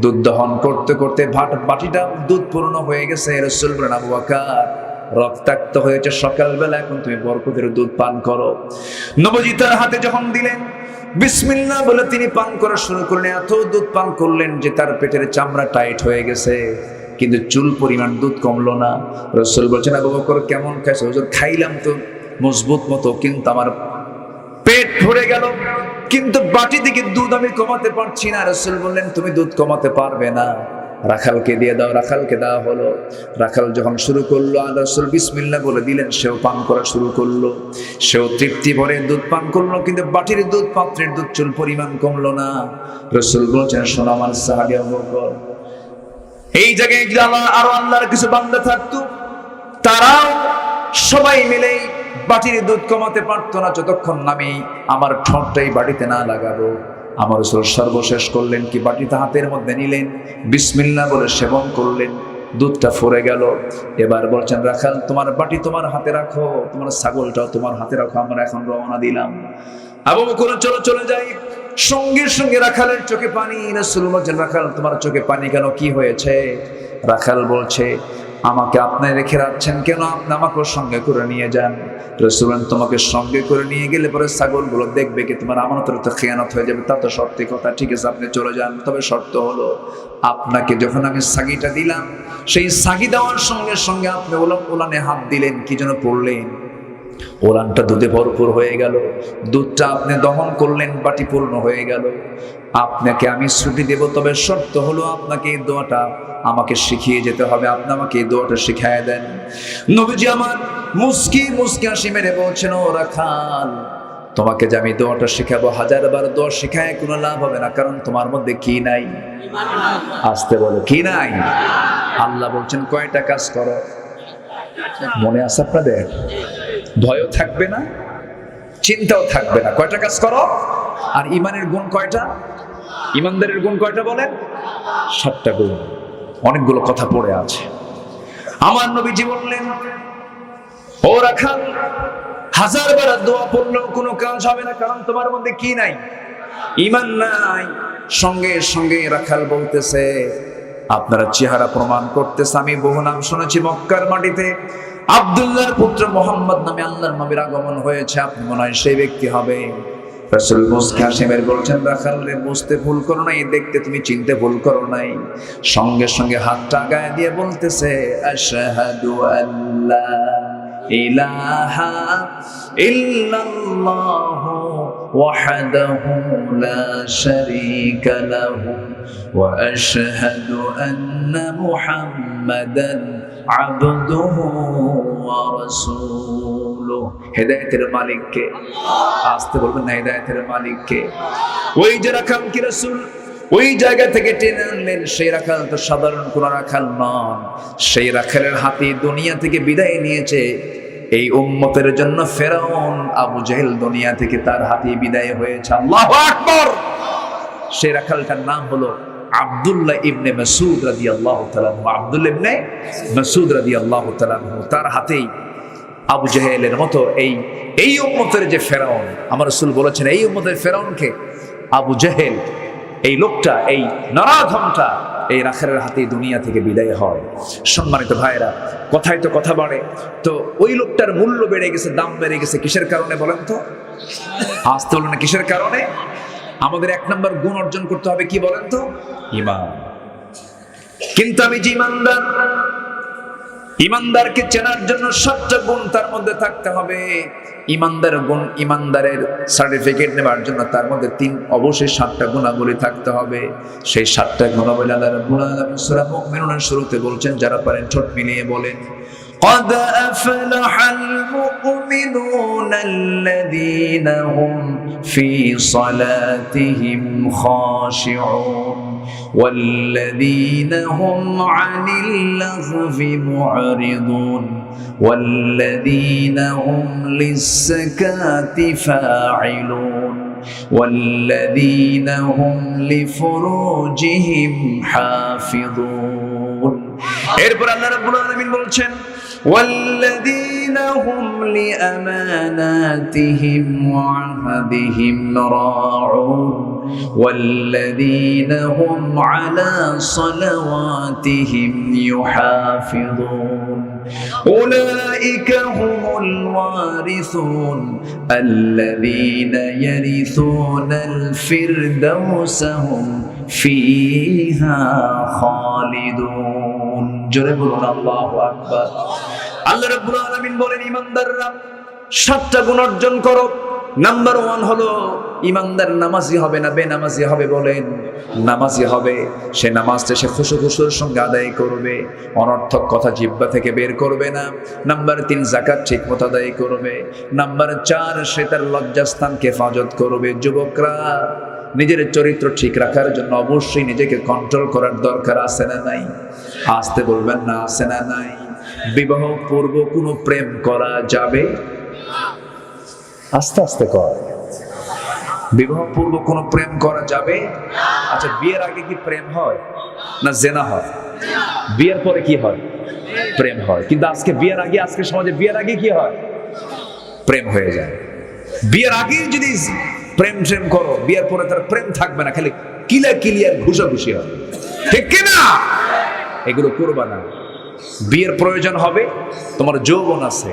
দুধ দহন করতে করতে বাটিটা দুধ পূর্ণ হয়ে গেছে। রাসূল বলেন, আবু বকর রক্তাক্ত হয়েছে সকালবেলা, এখন তুমি বরকতের দুধ পান করো। নবীজি তার হাতে যখন দিলেন, বিসমিল্লাহ বলে তিনি পান করা শুরু করলেন। এত দুধ পান করলেন যে তার পেটের চামড়া টাইট হয়ে গেছে, কিন্তু চুল পরিমাণ দুধ কমলো না। রাসূল বলছেন, আবু বকর কেমন খাইছো? হুজুর খাইলাম তো মজবুত মতো, কিন্তু আমার পেট ভরে গেল, কিন্তু বাটি থেকে দুধ আমি কমাতে পারছি না। রাসূল বললেন, তুমি দুধ কমাতে পারবে না, রাখালকে দিয়ে দাও। রাখালকে দেওয়া হলো। রাখাল যখন শুরু করলো, আর রাসূল বিসমিল্লাহ বলে দিলেন, সেও পান করা শুরু করলো। সেও তৃপ্তি ভরে দুধ পান করলো, কিন্তু বাটির দুধ, পাত্রের দুধ চুল পরিমাণ কমলো না। রাসূল বলছেন, শোনো আমার সাহাবী আবু বকর, এই জায়গায় যদি আরো আল্লাহর কিছু বান্দা থাকতো, তারাও সবাই মিলে বাটির দুধ কমাতে পারতো না, যতক্ষণ আমি আমার ঠোঁটটাই বাটিতে না লাগাবো। আমার রাসূল সর্বশেষ করলেন কি, বাটিতে হাতের মধ্যে নিলেন, বিসমিল্লাহ বলে সেবন করলেন, দুধটা ফুরে গেল। এবার বলছেন, রাখাল তোমার বাটি তোমার হাতে রাখো, তোমার ছাগলটাও তোমার হাতে রাখো, আমরা এখন রওনা দিলাম। আবু বকর চলো চলে যাই। সঙ্গে সঙ্গে রাখালের চোখে পানি। রাসূল বলছেন, রাখাল তোমার চোখে পানি কেন, কি হয়েছে? রাখাল বলছে, আমাকে আপনি রেখে যাচ্ছেন কেন? আপনি আমাকে সঙ্গে করে নিয়ে যান। রাসূল তোমাকে সঙ্গে করে নিয়ে গেলে পরে ছাগলগুলো দেখবে কি তোমার আমানতের তো খেয়ানত হয়ে যাবে, তা তো সত্যি কথা। ঠিক আছে, আপনি চলে যান, তবে শর্ত হলো আপনাকে যখন আমি সাগিটা দিলাম, সেই সাগি দেওয়ার সঙ্গে সঙ্গে আপনি ওলানে হাত দিলেন, কি যেন পড়লেন, ওলানটা দুধে ভরপুর হয়ে গেল। দুধটা আপনি দহন করলেন, বাটি পূর্ণ হয়ে গেল। আপনাকে আমি ছুটি দেব, তবে শর্ত হলো আপনাকে এই দোয়াটা আমাকে শিখিয়ে যেতে হবে। আপনি আমাকে এই দোয়াটা শিখিয়ে দেন। নবীজি আমার মুস্কি মুস্কি হাসি মেরে বলছেন, ও রাখাল, তোমাকে যে আমি দোয়াটা শিখাবো, 1000বার দোয়া শিখায় কোনো লাভ হবে না, কারণ তোমার মধ্যে কি নাই? আসতে বলো, কি নাই? আল্লাহ বলছেন, কয়টা কাজ করো, মনে আছে আপনাদের? ভয়ও থাকবে না, চিন্তাও থাকবে না। কয়টা কাজ করো? আর ইমানের গুণ কয়টা? ইমানদারের গুণ কয়টা বলেন? 7টা গুণ। অনেকগুলো কথা পড়ে আছে। আমার নবীজি বললেন, ও রাখাল, 1000বার দোয়া পড়লেও কোনো কাজ হবে না, কারণ তোমার মধ্যে কি নাই? ঈমান নাই। সঙ্গে সঙ্গে রাখাল বলতেছে, আপনারা চেহারা প্রমাণ করতেছে, আমি বহু নাম শুনেছি মক্কার মাটিতে আব্দুল্লাহর পুত্র মুহাম্মদ নামে আল্লাহর নবীর আগমন হয়েছে, আপনি মনে হয় সেই ব্যক্তি হবে। রাসূল মুস্কি হাসি মেরে বলছেন, রাখাল রে, বুঝতে ভুল করো নাই, দেখতে তুমি চিনতে ভুল করো নাই। সঙ্গে সঙ্গে হাতটা গায়ে দিয়ে বলতেছে, আশহাদু আল্লা ইলাহা ইল্লাল্লাহু ওয়াহদাহু লা শারীকা লাহু ওয়া আশহাদু আন্না মুহাম্মাদান আবদুহু ওয়া রাসূলুহু। হেদায়েতের মালিক কে? আসতে বলবেন না, হেদায়েতের মালিক কে? ওই যে রাখাল কি রাসূল ওই জায়গা থেকে টেনে আনলেন, সেই রাখাল তো সাধারণ কোন রাখাল নন। সেই রাখালের হাতে দুনিয়া থেকে বিদায় নিয়েছে এই উম্মতের জন্য ফেরাউন আবু জেহেল দুনিয়া থেকে তার হাতে বিদায় হয়েছে। আল্লাহু আকবার। সেই রাখালটার নাম হলো আব্দুল্লাহ ইবনে মাসউদ রাদিয়াল্লাহু তাআলা আনহু। আব্দুল্লাহ ইবনে মাসউদ রাদিয়াল্লাহু তাআলা আনহু, তার হাতেই আবু জেহেলের মতো এই উম্মতের যে ফেরাউন, আমার রাসূল বলেছেন এই উম্মতের ফেরাউনকে আবু জেহেল, এই লোকটা, এই নরাধমটা এই রাখালের হাতে দুনিয়া থেকে বিদায় হয়। সম্মানিত ভাইরা, কথায় তো কথা বাড়ে, তো ওই লোকটার মূল্য বেড়ে গেছে, দাম বেড়ে গেছে। কিসের কারণে বলেন তো? আসতে হলো না, কিসের কারণে? আমাদের 1 নম্বর গুণ অর্জন করতে হবে, কি বলেন তো? ঈমান। কিন্তু আমি যে ইমানদারকে চেনার জন্য 7টা গুণ তার মধ্যে থাকতে হবে। ইমানদার গুণ, ইমানদারের সার্টিফিকেট নেওয়ার জন্য তার মধ্যে অবশ্যই 7টা গুণাবলী থাকতে হবে। সেই 7টা গুণাবলী আল্লাহ রাব্বুল আলামিন সূরা মুমিনুনের শুরুতে বলছেন, যারা পারেন ঠোঁট মিলিয়ে বলেন, قد أفلح المؤمنون الذين هم في صلاتهم خاشعون والذين هم عن اللغو معرضون والذين هم للزكاة فاعلون والذين هم لفروجهم حافظون। এরপর আল্লাহ রাব্বুল আলামিন বলছেন, والذين هم لأماناتهم وعهدهم راعون والذين هم على صلواتهم يحافظون أولئك هم الوارثون الذين يرثون الفردوس هم فيها خالدون। জোরে বলুন আল্লাহু আকবার। আল্লাহ রাব্বুল আলামিন বলেন, ইমানদাররা 7টা গুণ অর্জন করো। নাম্বার 1 হলো ইমানদার নামাজি হবে না, বেনামাজি হবে। বলেন, নামাজি হবে। সে নামাজটা সে খুশুর সঙ্গে আদায় করবে, অনর্থক কথা জিহ্বা থেকে বের করবে না। নাম্বার 3, যাকাত ঠিক মতো আদায় করবে। নাম্বার 4, সে তার লজ্জাস্থানকে হেফাজত করবে। যুবকরা, নিজের চরিত্র ঠিক রাখার জন্য অবশ্যই নিজেকে কন্ট্রোল করার দরকার আছে না নাই? আসতে বলবেন না, আছে না নাই? বিবাহ পূর্ব কোনো প্রেম করা যাবে? আস্তে আস্তে কর। বিবাহ পূর্ব কোনো প্রেম করা যাবে? আচ্ছা, বিয়ের আগে কি প্রেম হয় না জেনা হয়? বিয়ের পরে কি হয়? প্রেম হয়। কিন্তু আজকে বিয়ের আগে, আজকে সমাজে বিয়ের আগে কি হয়? প্রেম হয়ে যায়। বিয়ের আগে যদি প্রেম করো, বিয়ের পরে তার প্রেম থাকবে না, খালি কিলিয়ার ঘুষাঘুষি হবে। ঠিক কিনা? এগুলো করবা না। বিয়ের প্রয়োজন হবে, তোমার যৌবন আছে,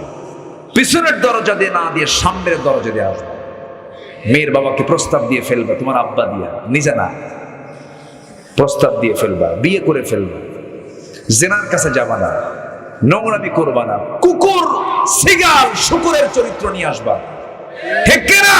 পিছনের দরজা দিয়ে না দিয়ে সামনের দরজা দিয়ে আসবে। মেয়ের বাবাকে প্রস্তাব দিয়ে ফেলবা, তোমার আব্বা দিয়া, নিজে না, প্রস্তাব দিয়ে ফেলবা, বিয়ে করে ফেলবা। জেনার কাছে যাবা না, নোংরামি করবা না, কুকুর, সিগাল, শুকুরের চরিত্র নিয়ে আসবা। ঠিক কিনা?